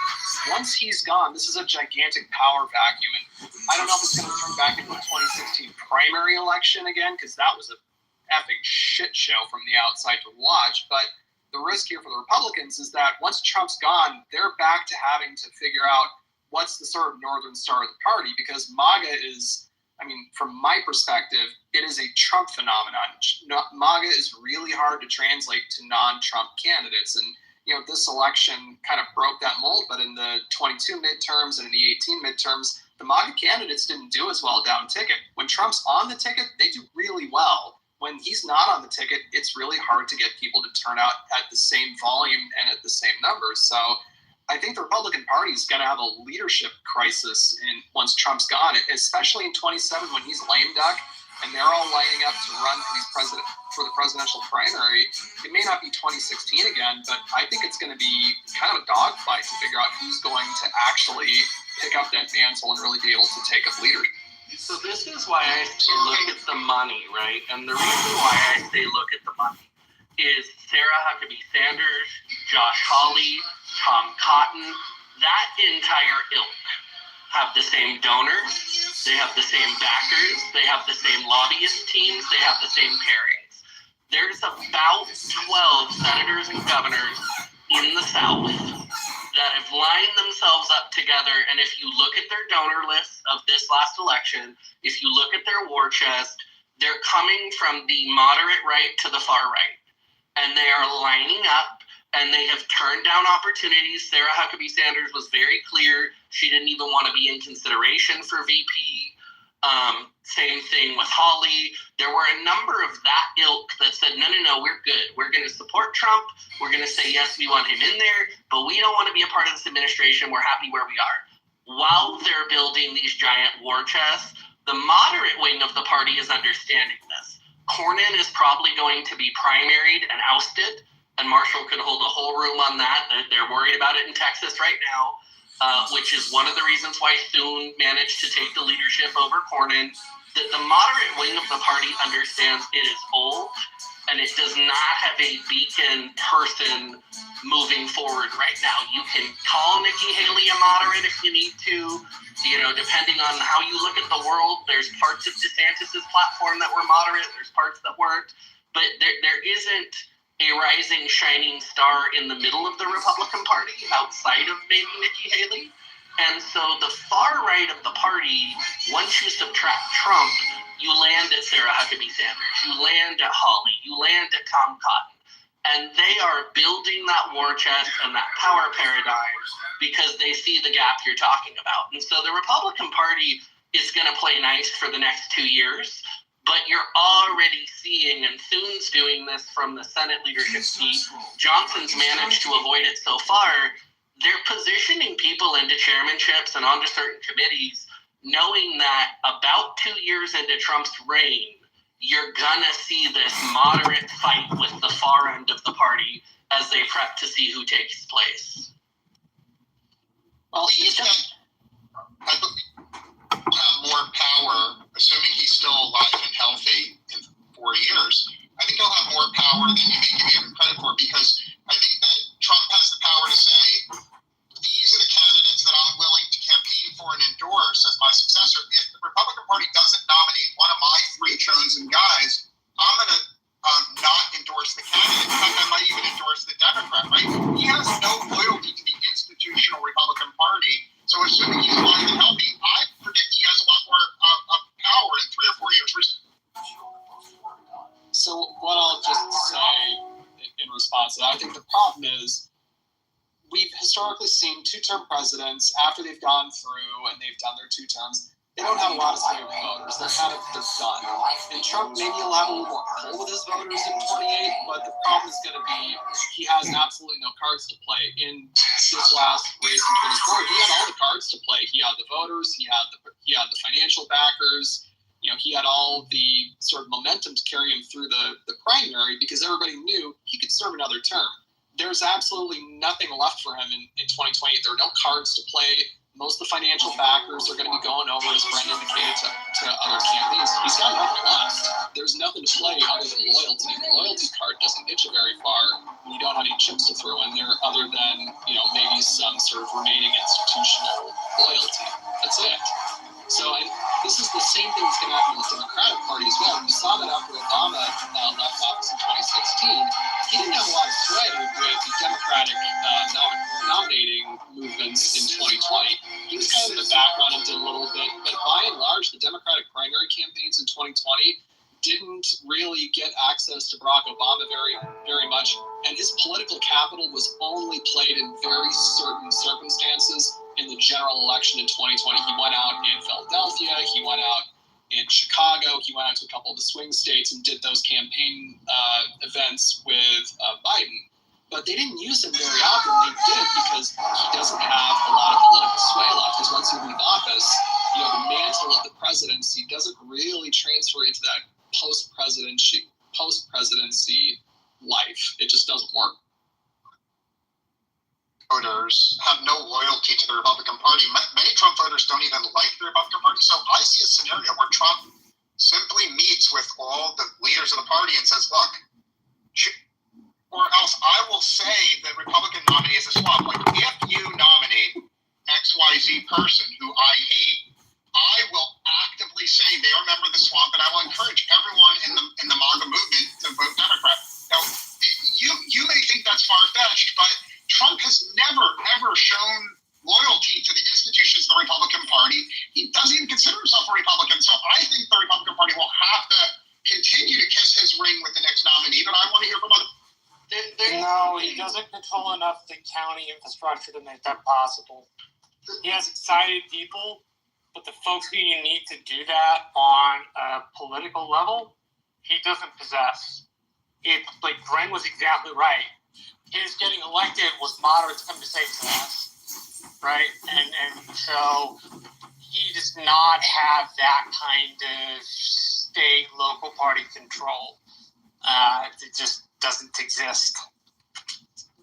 Once he's gone, this is a gigantic power vacuum, and I don't know if it's going to turn back into a 2016 primary election again, because that was a effing shit show from the outside to watch. But the risk here for the Republicans is that once Trump's gone, they're back to having to figure out what's the sort of northern star of the party, because MAGA is, from my perspective, it is a Trump phenomenon. MAGA is really hard to translate to non-Trump candidates, and this election kind of broke that mold. But in the 22 midterms and in the 18 midterms, the MAGA candidates didn't do as well down ticket. When Trump's on the ticket, they do really well. When he's not on the ticket, it's really hard to get people to turn out at the same volume and at the same numbers. So I think the Republican Party is going to have a leadership crisis once Trump's gone, especially in 27 when he's lame duck and they're all lining up to run for the presidential primary. It may not be 2016 again, but I think it's going to be kind of a dogfight to figure out who's going to actually pick up that mantle and really be able to take up leadership. So this is why I say look at the money, right? And the reason why I say look at the money is Sarah Huckabee Sanders, Josh Hawley, Tom Cotton, that entire ilk have the same donors, they have the same backers, they have the same lobbyist teams, they have the same pairings. There's about 12 senators and governors in the South that have lined themselves up together, and if you look at their donor lists of this last election, if you look at their war chest, they're coming from the moderate right to the far right, and they are lining up, and they have turned down opportunities. Sarah Huckabee Sanders was very clear she didn't even want to be in consideration for VP. Same thing with Hawley. There were a number of that ilk that said, no, we're good. We're going to support Trump. We're going to say, yes, we want him in there, but we don't want to be a part of this administration. We're happy where we are. While they're building these giant war chests, the moderate wing of the party is understanding this. Cornyn is probably going to be primaried and ousted, and Marshall could hold a whole room on that. They're worried about it in Texas right now, which is one of the reasons why Thune managed to take the leadership over Cornyn. The moderate wing of the party understands it is old, and it does not have a beacon person moving forward right now. You can call Nikki Haley a moderate if you need to. Depending on how you look at the world, there's parts of DeSantis's platform that were moderate, there's parts that weren't, but there isn't a rising shining star in the middle of the Republican Party outside of maybe Nikki Haley. And so the far right of the party, once you subtract Trump, you land at Sarah Huckabee Sanders, you land at Hawley, you land at Tom Cotton. And they are building that war chest and that power paradigm because they see the gap you're talking about. And so the Republican Party is going to play nice for the next 2 years, but you're already seeing, and Thune's doing this from the Senate leadership seat, Johnson's managed to avoid it so far, they're positioning people into chairmanships and onto certain committees, knowing that about 2 years into Trump's reign, you're gonna see this moderate fight with the far end of the party as they prep to see who takes place. Well, he's I believe have more power, assuming he's still alive and healthy in 4 years. I think he'll have more power than you may give him credit for, because I think that Trump has the power to say, these are the candidates that I'm willing to campaign for and endorse as my successor. If the Republican Party doesn't nominate one of my 3 chosen guys, I'm going to not endorse the candidate. In fact, I might even endorse the Democrat, right? He has no loyalty to the institutional Republican Party. So assuming he's alive and healthy, I predict he has a lot more power in 3 or 4 years. So what I'll just say in response to that, I think the problem is we've historically seen 2-term presidents, after they've gone through and they've done their 2 terms, they don't have a lot of say with voters. They're done. And Trump, maybe he'll have a little more pull with his voters in 28, but the problem is going to be he has absolutely no cards to play. In this last race in 24, he had all the cards to play. He had the voters, he had the financial backers, he had all the sort of momentum to carry him through the primary, because everybody knew he could serve another term. There's absolutely nothing left for him in 2020. There are no cards to play. Most of the financial backers are going to be going over, as Brent indicated, to other campaigns. He's got nothing left. There's nothing to play other than loyalty. The loyalty card doesn't get you very far when you don't have any chips to throw in there other than, maybe some sort of remaining institutional loyalty. That's it. So, and this is the same thing that's going to happen with the Democratic Party as well. We saw that after Obama left office in 2016, he didn't have a lot of sway with the Democratic nominating movements in 2020. He was kind of in the background and did a little bit, but by and large, the Democratic primary campaigns in 2020 didn't really get access to Barack Obama very, very much, and his political capital was only played in very certain circumstances. In the general election in 2020, he went out in Philadelphia, he went out in Chicago, he went out to a couple of the swing states and did those campaign events with Biden. But they didn't use him very often. They did because he doesn't have a lot of political sway left. Because once you leave office, the mantle of the presidency doesn't really transfer into that post-presidency life. It just doesn't work. Voters have no loyalty to the Republican Party. Many Trump voters don't even like the Republican Party. So I see a scenario where Trump simply meets with all the leaders of the party and says, look, or else I will say the Republican nominee is a swamp. Like, if you nominate XYZ person who I hate, I will actively say they are a member of the swamp, and I will encourage everyone in the MAGA movement to vote Democrat. Now, you may think that's far-fetched, but Trump has never, ever shown loyalty to the institutions of the Republican Party. He doesn't even consider himself a Republican. So I think the Republican Party will have to continue to kiss his ring with the next nominee, but I want to hear from other. No, he doesn't control enough the county infrastructure to make that possible. He has excited people, but the folks who you need to do that on a political level, he doesn't possess. Like Brent was exactly right. His getting elected was moderates come to save us, right? And so he does not have that kind of state, local party control. It just doesn't exist.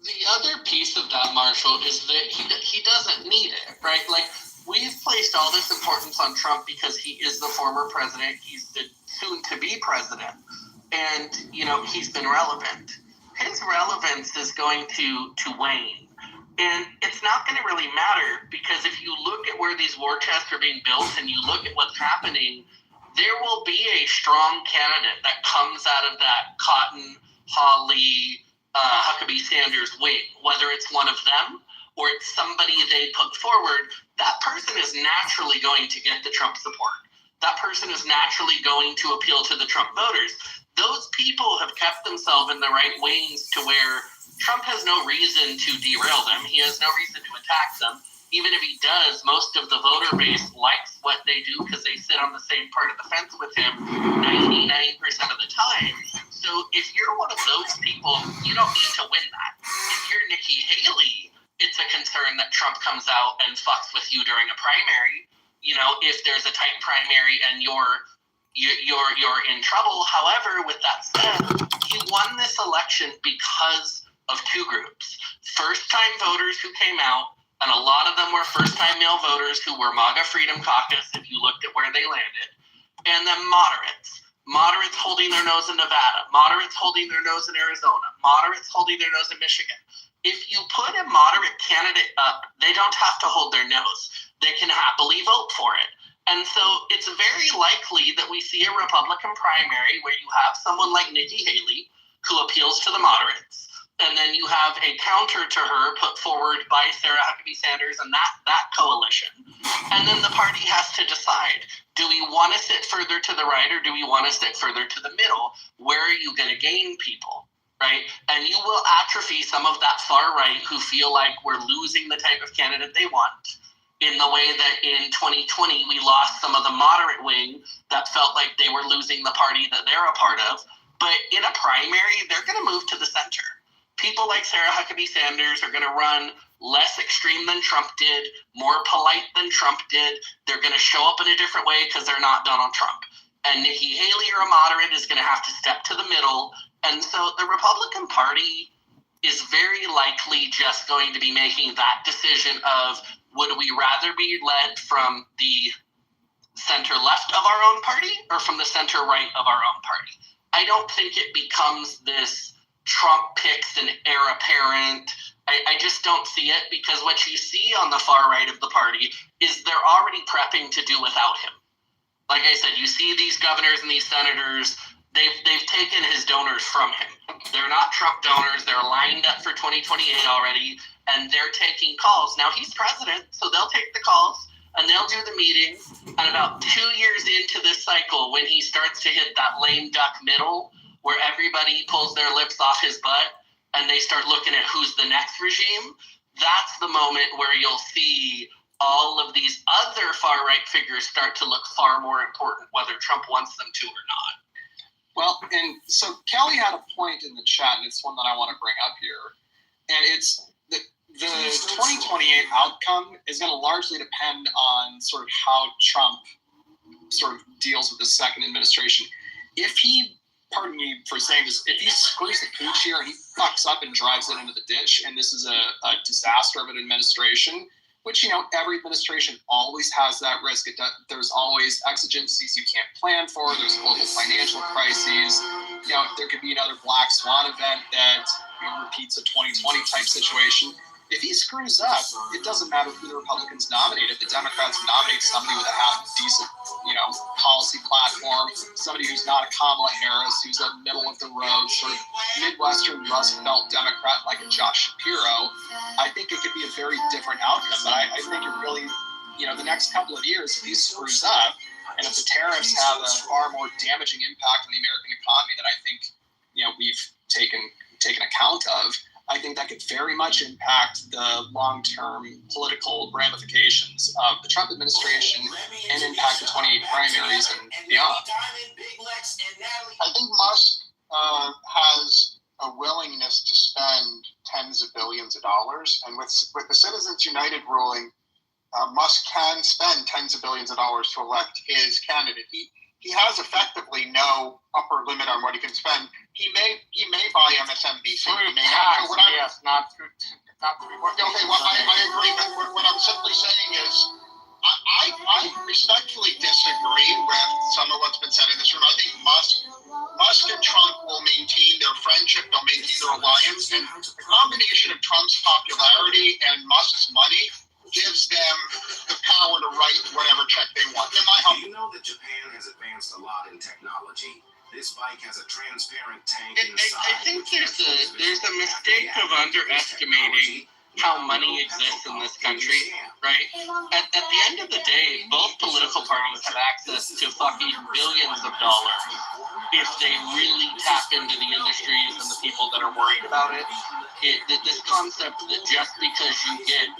The other piece of that, Marshall, is that he doesn't need it, right? Like, we've placed all this importance on Trump because he is the former president. He's the soon-to-be president. And, he's been relevant. His relevance is going to wane. And it's not going to really matter because if you look at where these war chests are being built and you look at what's happening, there will be a strong candidate that comes out of that Cotton, Hawley, Huckabee Sanders wing, whether it's one of them or it's somebody they put forward. That person is naturally going to get the Trump support. That person is naturally going to appeal to the Trump voters. Those people have kept themselves in the right wings to where Trump has no reason to derail them. He has no reason to attack them. Even if he does, most of the voter base likes what they do because they sit on the same part of the fence with him 99% of the time. So if you're one of those people, you don't need to win that. If you're Nikki Haley, it's a concern that Trump comes out and fucks with you during a primary. If there's a tight primary and you're in trouble. However, with that said, he won this election because of two groups. First-time voters who came out, and a lot of them were first-time male voters who were MAGA Freedom Caucus, if you looked at where they landed, and then moderates. Moderates holding their nose in Nevada. Moderates holding their nose in Arizona. Moderates holding their nose in Michigan. If you put a moderate candidate up, they don't have to hold their nose. They can happily vote for it. And so it's very likely that we see a Republican primary where you have someone like Nikki Haley who appeals to the moderates. And then you have a counter to her put forward by Sarah Huckabee Sanders and that coalition. And then the party has to decide, do we want to sit further to the right or do we want to sit further to the middle? Where are you going to gain people, right? And you will atrophy some of that far right who feel like we're losing the type of candidate they want, in the way that in 2020 we lost some of the moderate wing that felt like they were losing the party that they're a part of. But in a primary, they're going to move to the center. People like Sarah Huckabee Sanders are going to run less extreme than Trump did, more polite than Trump did. They're going to show up in a different way because they're not Donald Trump. And Nikki Haley, or a moderate, is going to have to step to the middle. And so the Republican Party is very likely just going to be making that decision of, would we rather be led from the center left of our own party or from the center right of our own party? I don't think it becomes this Trump picks an heir apparent. I just don't see it, because what you see on the far right of the party is they're already prepping to do without him. Like I said, you see these governors and these senators, they've taken his donors from him. They're not Trump donors. They're lined up for 2028 already, and they're taking calls. Now, he's president, so they'll take the calls, and they'll do the meetings. And about 2 years into this cycle, when he starts to hit that lame duck middle, where everybody pulls their lips off his butt, and they start looking at who's the next regime, that's the moment where you'll see all of these other far-right figures start to look far more important, whether Trump wants them to or not. Well, and so Kelly had a point in the chat, and it's one that I want to bring up here. And it's the 2028 outcome is going to largely depend on sort of how Trump sort of deals with the second administration. If he, pardon me for saying this, if he screws the pooch here and he fucks up and drives it into the ditch, and this is a disaster of an administration, which, every administration always has that risk. There's always exigencies you can't plan for. There's global financial crises. There could be another black swan event that repeats a 2020 type situation. If he screws up, it doesn't matter who the Republicans nominate. If the Democrats nominate somebody with a half-decent, policy platform, somebody who's not a Kamala Harris, who's a middle-of-the-road, sort of Midwestern Rust Belt Democrat like a Josh Shapiro, I think it could be a very different outcome. But I think it really, the next couple of years, if he screws up, and if the tariffs have a far more damaging impact on the American economy that I think, we've taken account of, I think that could very much impact the long-term political ramifications of the Trump administration and impact the 28 primaries and beyond. I think Musk has a willingness to spend tens of billions of dollars, and with the Citizens United ruling, Musk can spend tens of billions of dollars to elect his candidate. he has effectively no upper limit on what he can spend. He may buy MSNBC. He may not. So yes, not through. Okay, well, I agree, but what I'm simply saying is, I respectfully disagree with some of what's been said in this room. I think Musk and Trump will maintain their friendship, they'll maintain their alliance, and the combination of Trump's popularity and Musk's money gives them the power to write whatever check they want. In my Do you know that Japan has advanced a lot in technology? This bike has a transparent tank inside. I think there's a mistake of underestimating how money exists in this country, right? At the end of the day, both political parties have access to fucking billions of dollars if they really tap into the industries and the people that are worried about it. This concept that just because you get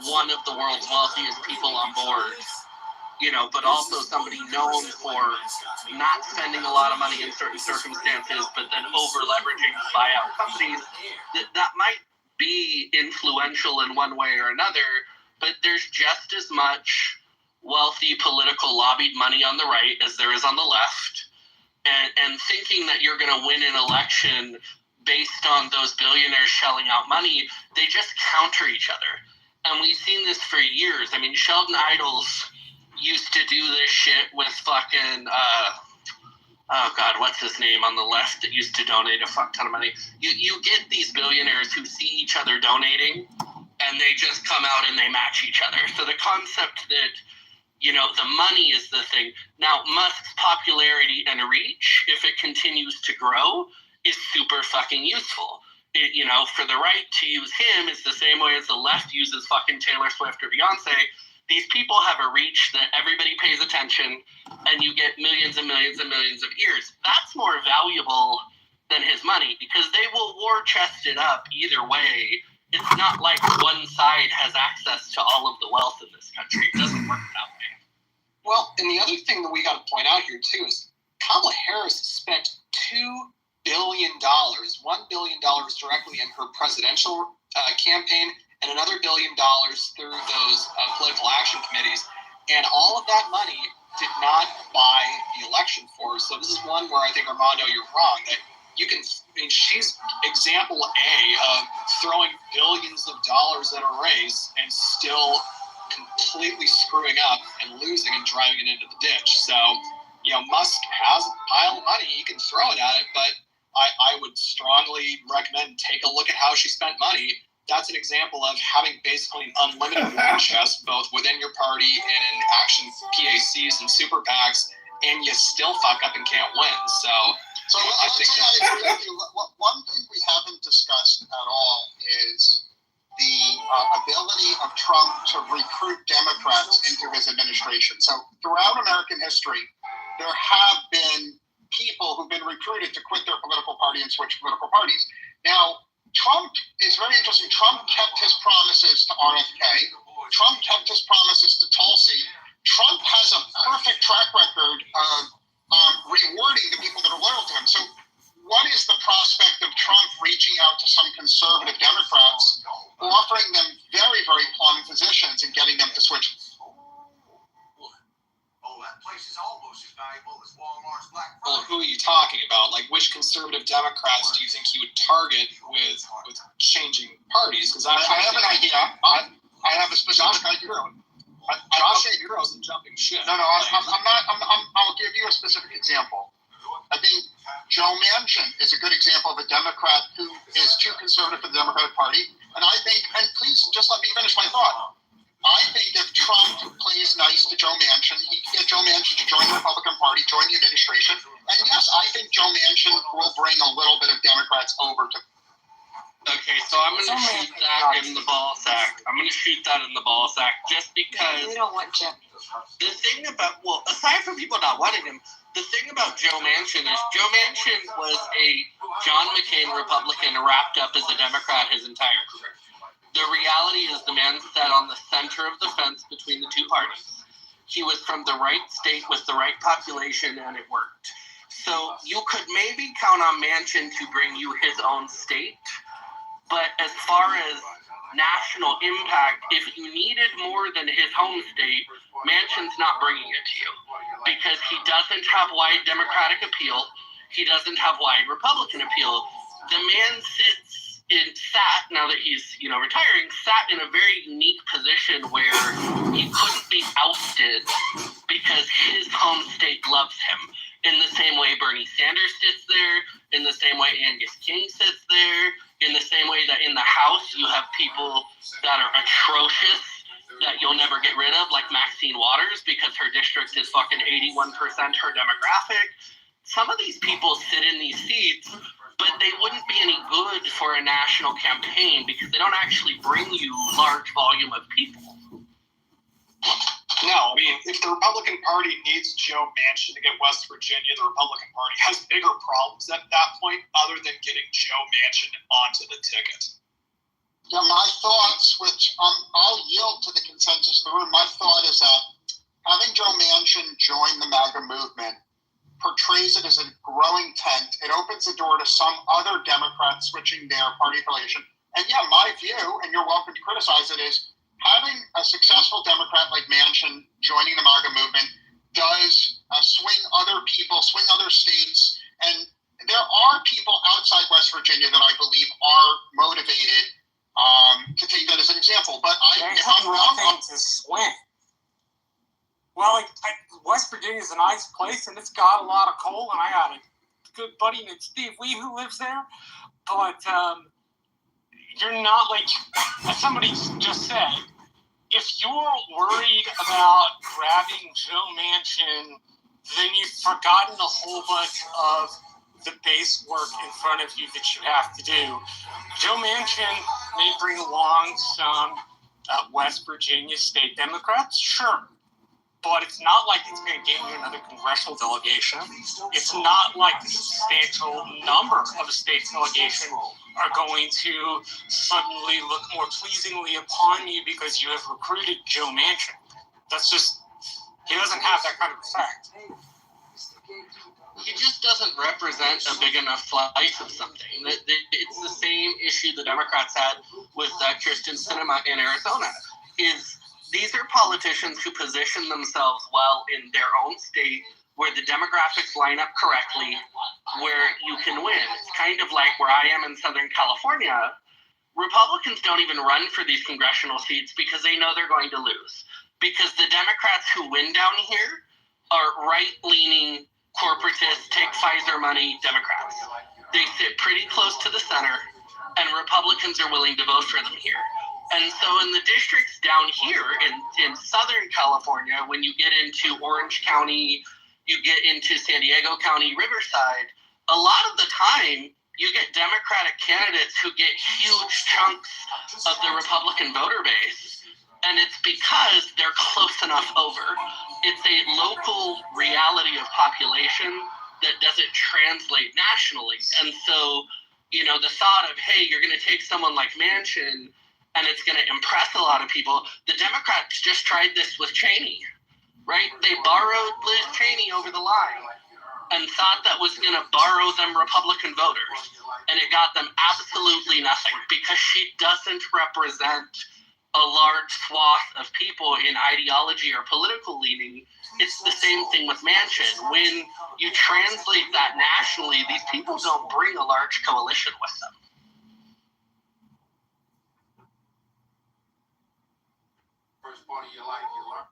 one of the world's wealthiest people on board, but also somebody known for not spending a lot of money in certain circumstances, but then over leveraging buyout companies, that might be influential in one way or another, but there's just as much wealthy political lobbied money on the right as there is on the left. And thinking that you're going to win an election based on those billionaires shelling out money, they just counter each other. And we've seen this for years. I mean, Sheldon Idles used to do this shit with fucking, oh God, what's his name on the left that used to donate a fuck ton of money? You get these billionaires who see each other donating, and they just come out and they match each other. So the concept that, the money is the thing. Now, Musk's popularity and reach, if it continues to grow, is super fucking useful. For the right to use him is the same way as the left uses fucking Taylor Swift or Beyonce. These people have a reach that everybody pays attention, and you get millions and millions and millions of ears. That's more valuable than his money, because they will war chest it up either way. It's not like one side has access to all of the wealth in this country. It doesn't work that way. Well, and the other thing that we got to point out here, too, is Kamala Harris spent $2 billion, $1 billion directly in her presidential campaign, and another $1 billion through those political action committees. And all of that money did not buy the election for her. So this is one where I think, Armando, you're wrong. That she's example A of throwing billions of dollars at a race and still completely screwing up and losing and driving it into the ditch. So, Musk has a pile of money. He can throw it at it, but I would strongly recommend take a look at how she spent money. That's an example of having basically an unlimited war chest, both within your party and in action PACs and super PACs, and you still fuck up and can't win. So I think I agree with you. One thing we haven't discussed at all is the ability of Trump to recruit Democrats into his administration. So throughout American history, there have been people who've been recruited to quit their political party and switch political parties. Now, Trump is very interesting. Trump kept his promises to RFK. Trump kept his promises to Tulsi. Trump has a perfect track record of rewarding the people that are loyal to him. So what is the prospect of Trump reaching out to some conservative Democrats, offering them very, very plum positions and getting them to switch? Place is almost as valuable as Walmart's Black Friday. Well, who are you talking about? Like, which conservative Democrats do you think he would target with changing parties? Because I have an idea. I have a specific idea. Josh Shapiro's and jumping ship. No, I'm not. I'll give you a specific example. I think Joe Manchin is a good example of a Democrat who is too conservative for the Democratic Party. And I think, and please just let me finish my thought. I think if Trump plays nice to Joe Manchin, he can get Joe Manchin to join the Republican Party, join the administration. And yes, I think Joe Manchin will bring a little bit of Democrats over to. Okay, so I'm going to shoot that in the ball sack. Just because. We don't want Jeff. The thing about, aside from people not wanting him, the thing about Joe Manchin is Joe Manchin was a John McCain Republican wrapped up as a Democrat his entire career. The reality is the man sat on the center of the fence between the two parties. He was from the right state with the right population, and it worked. So you could maybe count on Manchin to bring you his own state, but as far as national impact, if you needed more than his home state, Manchin's not bringing it to you because he doesn't have wide Democratic appeal. He doesn't have wide Republican appeal. The man sat, now that he's, retiring, sat in a very unique position where he couldn't be ousted because his home state loves him. In the same way Bernie Sanders sits there, in the same way Angus King sits there, in the same way that in the House you have people that are atrocious that you'll never get rid of, like Maxine Waters, because her district is fucking 81% her demographic. Some of these people sit in these seats, but they wouldn't be any good for a national campaign because they don't actually bring you large volume of people. No, I mean, if the Republican Party needs Joe Manchin to get West Virginia, the Republican Party has bigger problems at that point other than getting Joe Manchin onto the ticket. Yeah, my thoughts, which I'll yield to the consensus of the room, my thought is that having Joe Manchin join the MAGA movement portrays it as a growing tent. It opens the door to some other Democrats switching their party affiliation. And yeah, my view, and you're welcome to criticize it, is having a successful Democrat like Manchin joining the MAGA movement does swing other people, swing other states. And there are people outside West Virginia that I believe are motivated to take that as an example. But if I'm wrong, to swing. Well, West Virginia is a nice place, and it's got a lot of coal, and I got a good buddy named Steve Wee who lives there. But you're not, as somebody just said, if you're worried about grabbing Joe Manchin, then you've forgotten a whole bunch of the base work in front of you that you have to do. Joe Manchin may bring along some West Virginia state Democrats, sure. But it's not like it's going to gain you another congressional delegation. It's not like a substantial number of a state delegation are going to suddenly look more pleasingly upon you because you have recruited Joe Manchin. That's just, he doesn't have that kind of effect. He just doesn't represent a big enough slice of something. It's the same issue the Democrats had with Kyrsten Sinema in Arizona. These are politicians who position themselves well in their own state where the demographics line up correctly, where you can win. It's kind of like where I am in Southern California. Republicans don't even run for these congressional seats because they know they're going to lose. Because the Democrats who win down here are right-leaning, corporatist, take Pfizer money Democrats. They sit pretty close to the center, and Republicans are willing to vote for them here. And so in the districts down here in Southern California, when you get into Orange County, you get into San Diego County, Riverside, a lot of the time you get Democratic candidates who get huge chunks of the Republican voter base. And it's because they're close enough over. It's a local reality of population that doesn't translate nationally. And so, the thought of, hey, you're going to take someone like Manchin and it's going to impress a lot of people. The Democrats just tried this with Cheney, right? They borrowed Liz Cheney over the line and thought that was going to borrow them Republican voters. And it got them absolutely nothing because she doesn't represent a large swath of people in ideology or political leaning. It's the same thing with Manchin. When you translate that nationally, these people don't bring a large coalition with them. First part of your life, you learn.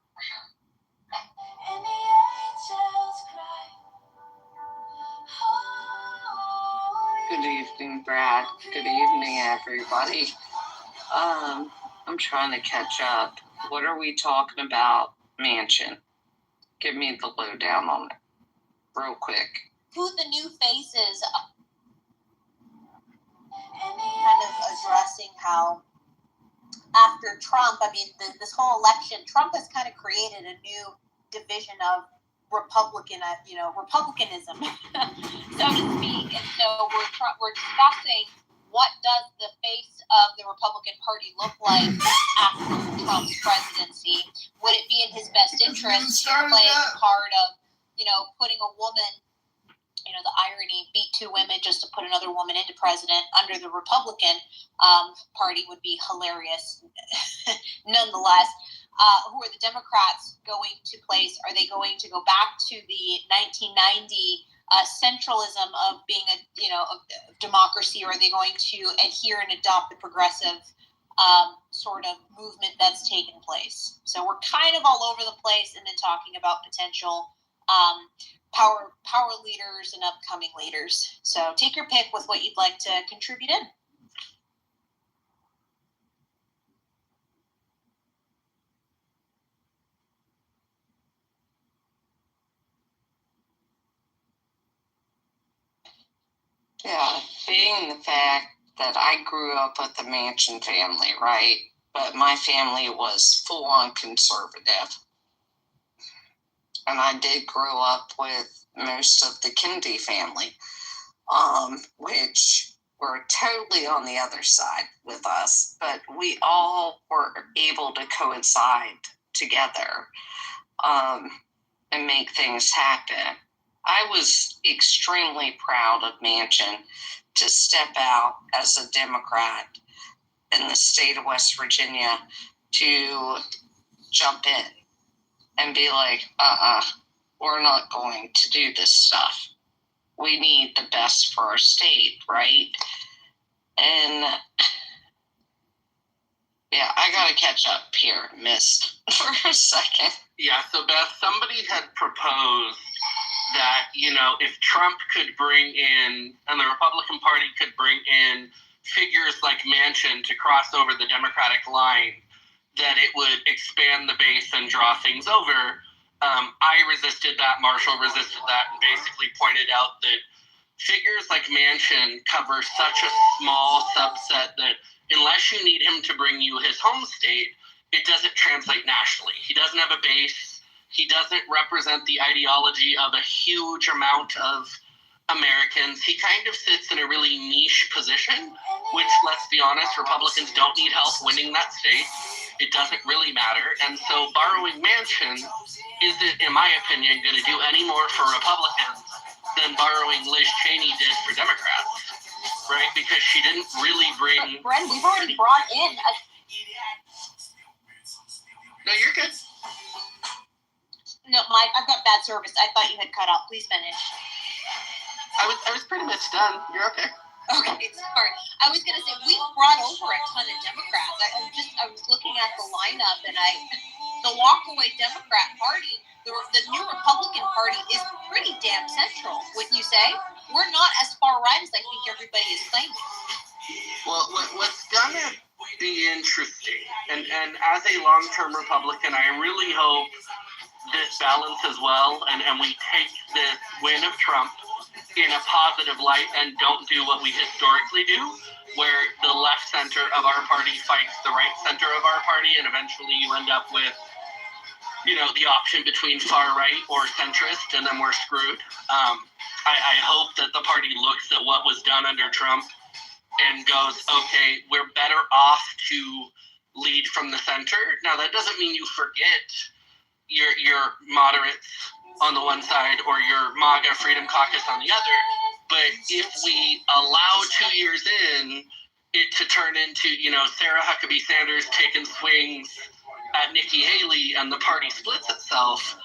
Good evening, Brad. Good evening, everybody. I'm trying to catch up. What are we talking about? Manchin. Give me the lowdown on it, real quick. Who the new faces, kind of addressing how after Trump, this whole election, Trump has kind of created a new division of Republicanism, so to speak. And so we're discussing what does the face of the Republican Party look like after Trump's presidency? Would it be in his best interest to play the card of, putting a woman the irony, beat 2 women just to put another woman into president under the Republican party would be hilarious. Nonetheless, who are the Democrats going to place? Are they going to go back to the 1990 centralism of being a democracy, or are they going to adhere and adopt the progressive sort of movement that's taken place? So we're kind of all over the place, and then talking about potential power leaders and upcoming leaders. So take your pick with what you'd like to contribute in. Yeah, being the fact that I grew up with the Manchin family, right? But my family was full-on conservative. And I did grow up with most of the Kennedy family, which were totally on the other side with us. But we all were able to coincide together and make things happen. I was extremely proud of Manchin to step out as a Democrat in the state of West Virginia to jump in and be like, we're not going to do this stuff. We need the best for our state, right? And yeah, I gotta catch up here, Miss, for a second. Yeah, so Beth, somebody had proposed that, if Trump could bring in, and the Republican Party could bring in figures like Manchin to cross over the Democratic line, that it would expand the base and draw things over. I resisted that, Marshall resisted that, and basically pointed out that figures like Manchin cover such a small subset that unless you need him to bring you his home state, it doesn't translate nationally. He doesn't have a base. He doesn't represent the ideology of a huge amount of Americans. He kind of sits in a really niche position, which, let's be honest, Republicans don't need help winning that state. It doesn't really matter. And so borrowing Manchin isn't, in my opinion, going to do any more for Republicans than borrowing Liz Cheney did for Democrats, right? Because she didn't really bring... Bren, we've already brought in a... No, you're good. No, Mike, I've got bad service. I thought you had cut off. Please finish. I was pretty much done. You're okay. Okay, sorry. I was gonna say we brought over a ton of Democrats. I was looking at the lineup, and the walkaway Democrat Party, the new Republican Party is pretty damn central, wouldn't you say? We're not as far right as I think everybody is claiming. Well, what's gonna be interesting, and as a long-term Republican, I really hope this balances well, and we take the win of Trump in a positive light and don't do what we historically do, where the left center of our party fights the right center of our party, and eventually you end up with, the option between far right or centrist, and then we're screwed. I hope that the party looks at what was done under Trump and goes, okay, we're better off to lead from the center. Now, that doesn't mean you forget your moderates on the one side or your MAGA Freedom Caucus on the other. But if we allow 2 years in it to turn into, Sarah Huckabee Sanders taking swings at Nikki Haley and the party splits itself,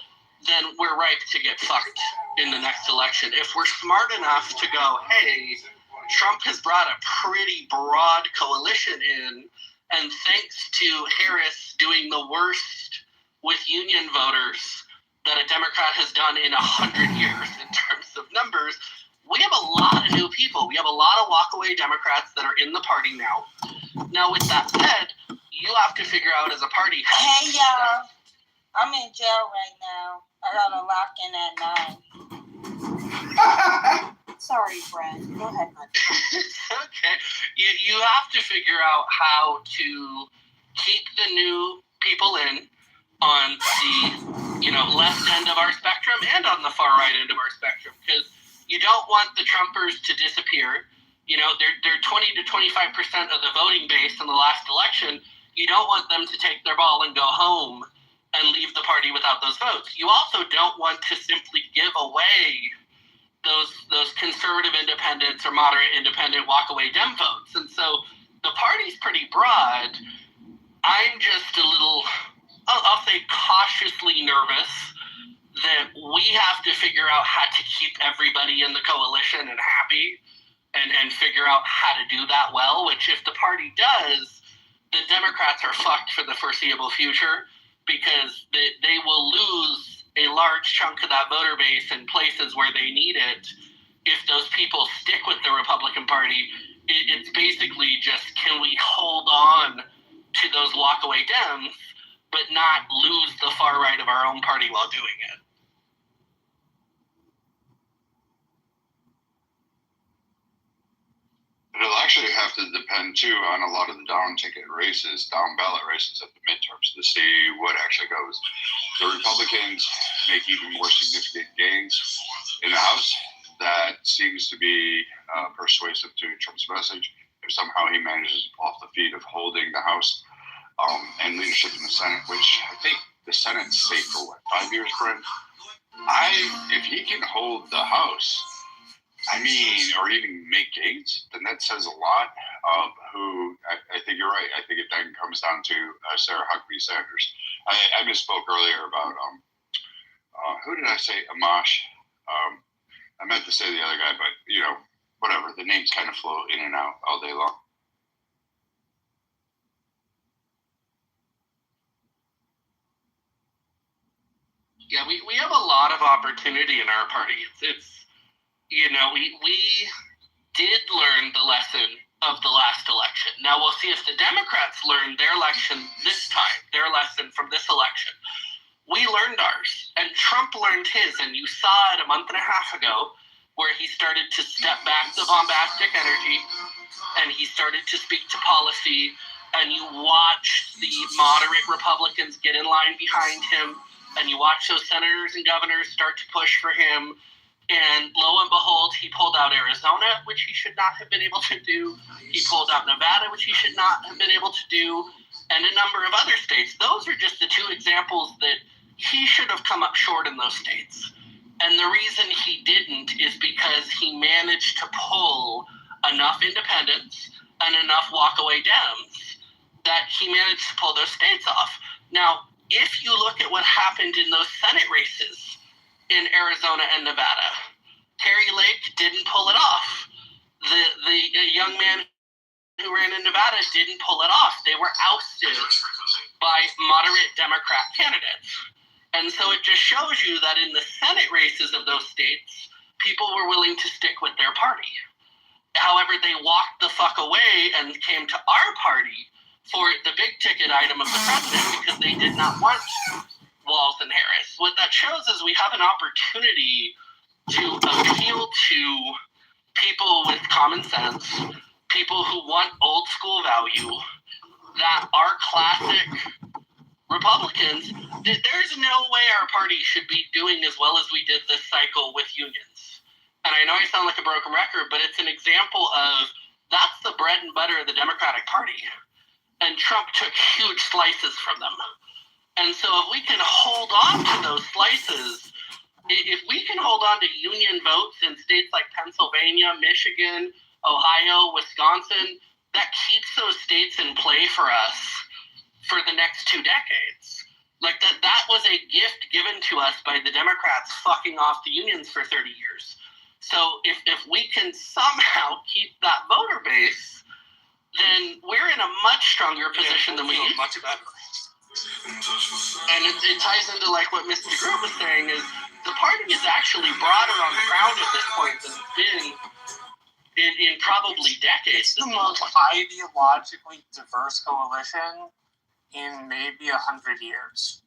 then we're ripe to get fucked in the next election. If we're smart enough to go, hey, Trump has brought a pretty broad coalition in, and thanks to Harris doing the worst with union voters that a Democrat has done in 100 years in terms of numbers, we have a lot of new people. We have a lot of walkaway Democrats that are in the party now. Now, with that said, you have to figure out as a party. Hey, y'all. I'm in jail right now. I got a lock in at 9. Sorry, Brad. Go ahead, hon. Okay. You have to figure out how to keep the new people in on the left end of our spectrum and on the far right end of our spectrum, because you don't want the Trumpers to disappear. They're 20 to 25% of the voting base in the last election. You don't want them to take their ball and go home and leave the party without those votes. You also don't want to simply give away those conservative independents or moderate independent walk-away Dem votes. And so the party's pretty broad. I'm just a little, I'll say cautiously nervous that we have to figure out how to keep everybody in the coalition and happy and figure out how to do that well, which if the party does, the Democrats are fucked for the foreseeable future because they will lose a large chunk of that voter base in places where they need it. If those people stick with the Republican Party, it's basically just, can we hold on to those walkaway Dems, but not lose the far right of our own party while doing it? It'll actually have to depend too on a lot of the down ballot races at the midterms to see what actually goes. The Republicans make even more significant gains in the House. That seems to be persuasive to Trump's message. If somehow he manages to pull off the feat of holding the House and leadership in the Senate, which I think the Senate's safe for 5 years, Brent? If he can hold the House, or even make gains, then that says a lot of who, I think you're right. I think it then comes down to Sarah Huckabee Sanders. I misspoke earlier about, who did I say? Amash. I meant to say the other guy, but, whatever. The names kind of flow in and out all day long. Yeah, we have a lot of opportunity in our party. We did learn the lesson of the last election. Now we'll see if the Democrats learn their lesson this time, their lesson from this election. We learned ours, and Trump learned his, and you saw it a month and a half ago where he started to step back the bombastic energy, and he started to speak to policy, and you watched the moderate Republicans get in line behind him, and you watch those senators and governors start to push for him. And lo and behold, he pulled out Arizona, which he should not have been able to do. He pulled out Nevada, which he should not have been able to do, and a number of other states. Those are just the two examples that he should have come up short in those states. And the reason he didn't is because he managed to pull enough independents and enough walkaway Dems that he managed to pull those states off. Now, if you look at what happened in those Senate races in Arizona and Nevada, Terry Lake didn't pull it off. The young man who ran in Nevada didn't pull it off. They were ousted by moderate Democrat candidates. And so it just shows you that in the Senate races of those states, people were willing to stick with their party. However, they walked the fuck away and came to our party for the big ticket item of the president because they did not want Walz and Harris. What that shows is we have an opportunity to appeal to people with common sense, people who want old school value, that are classic Republicans. There's no way our party should be doing as well as we did this cycle with unions. And I know I sound like a broken record, but it's an example of that's the bread and butter of the Democratic Party. And Trump took huge slices from them. And so if we can hold on to those slices, if we can hold on to union votes in states like Pennsylvania, Michigan, Ohio, Wisconsin, that keeps those states in play for us for the next 2 decades. Like that was a gift given to us by the Democrats fucking off the unions for 30 years. So if we can somehow keep that voter base, then we're in a much stronger position than we used. Much better. And it ties into like what Mr. Groot was saying is the party is actually broader on the ground at this point than it's been in probably decades. It's the most ideologically diverse coalition in maybe 100 years.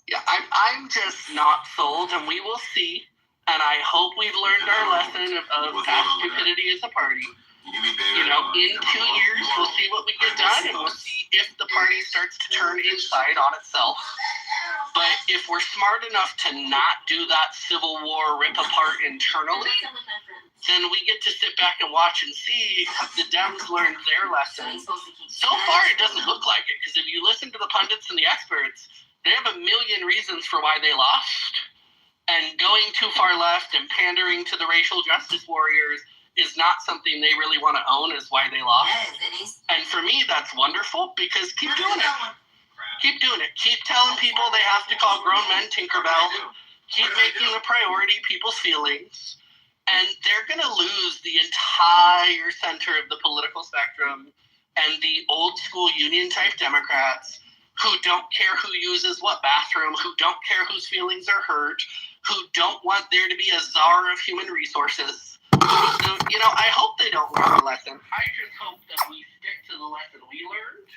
Yeah, I'm just not sold, and we will see. And I hope we've learned our lesson of past stupidity as a party. In 2 years, we'll see what we get done, and we'll see if the party starts to turn inside on itself. But if we're smart enough to not do that Civil War rip apart internally, then we get to sit back and watch and see if the Dems learned their lesson. So far, it doesn't look like it, because if you listen to the pundits and the experts, they have a million reasons for why they lost. And going too far left and pandering to the racial justice warriors is not something they really want to own as why they lost. And for me, that's wonderful because keep doing it. Keep doing it. Keep telling people they have to call grown men Tinkerbell. Keep making a priority people's feelings. And they're going to lose the entire center of the political spectrum and the old school union type Democrats who don't care who uses what bathroom, who don't care whose feelings are hurt, who don't want there to be a czar of human resources. So, I hope they don't learn a lesson. I just hope that we stick to the lesson we learned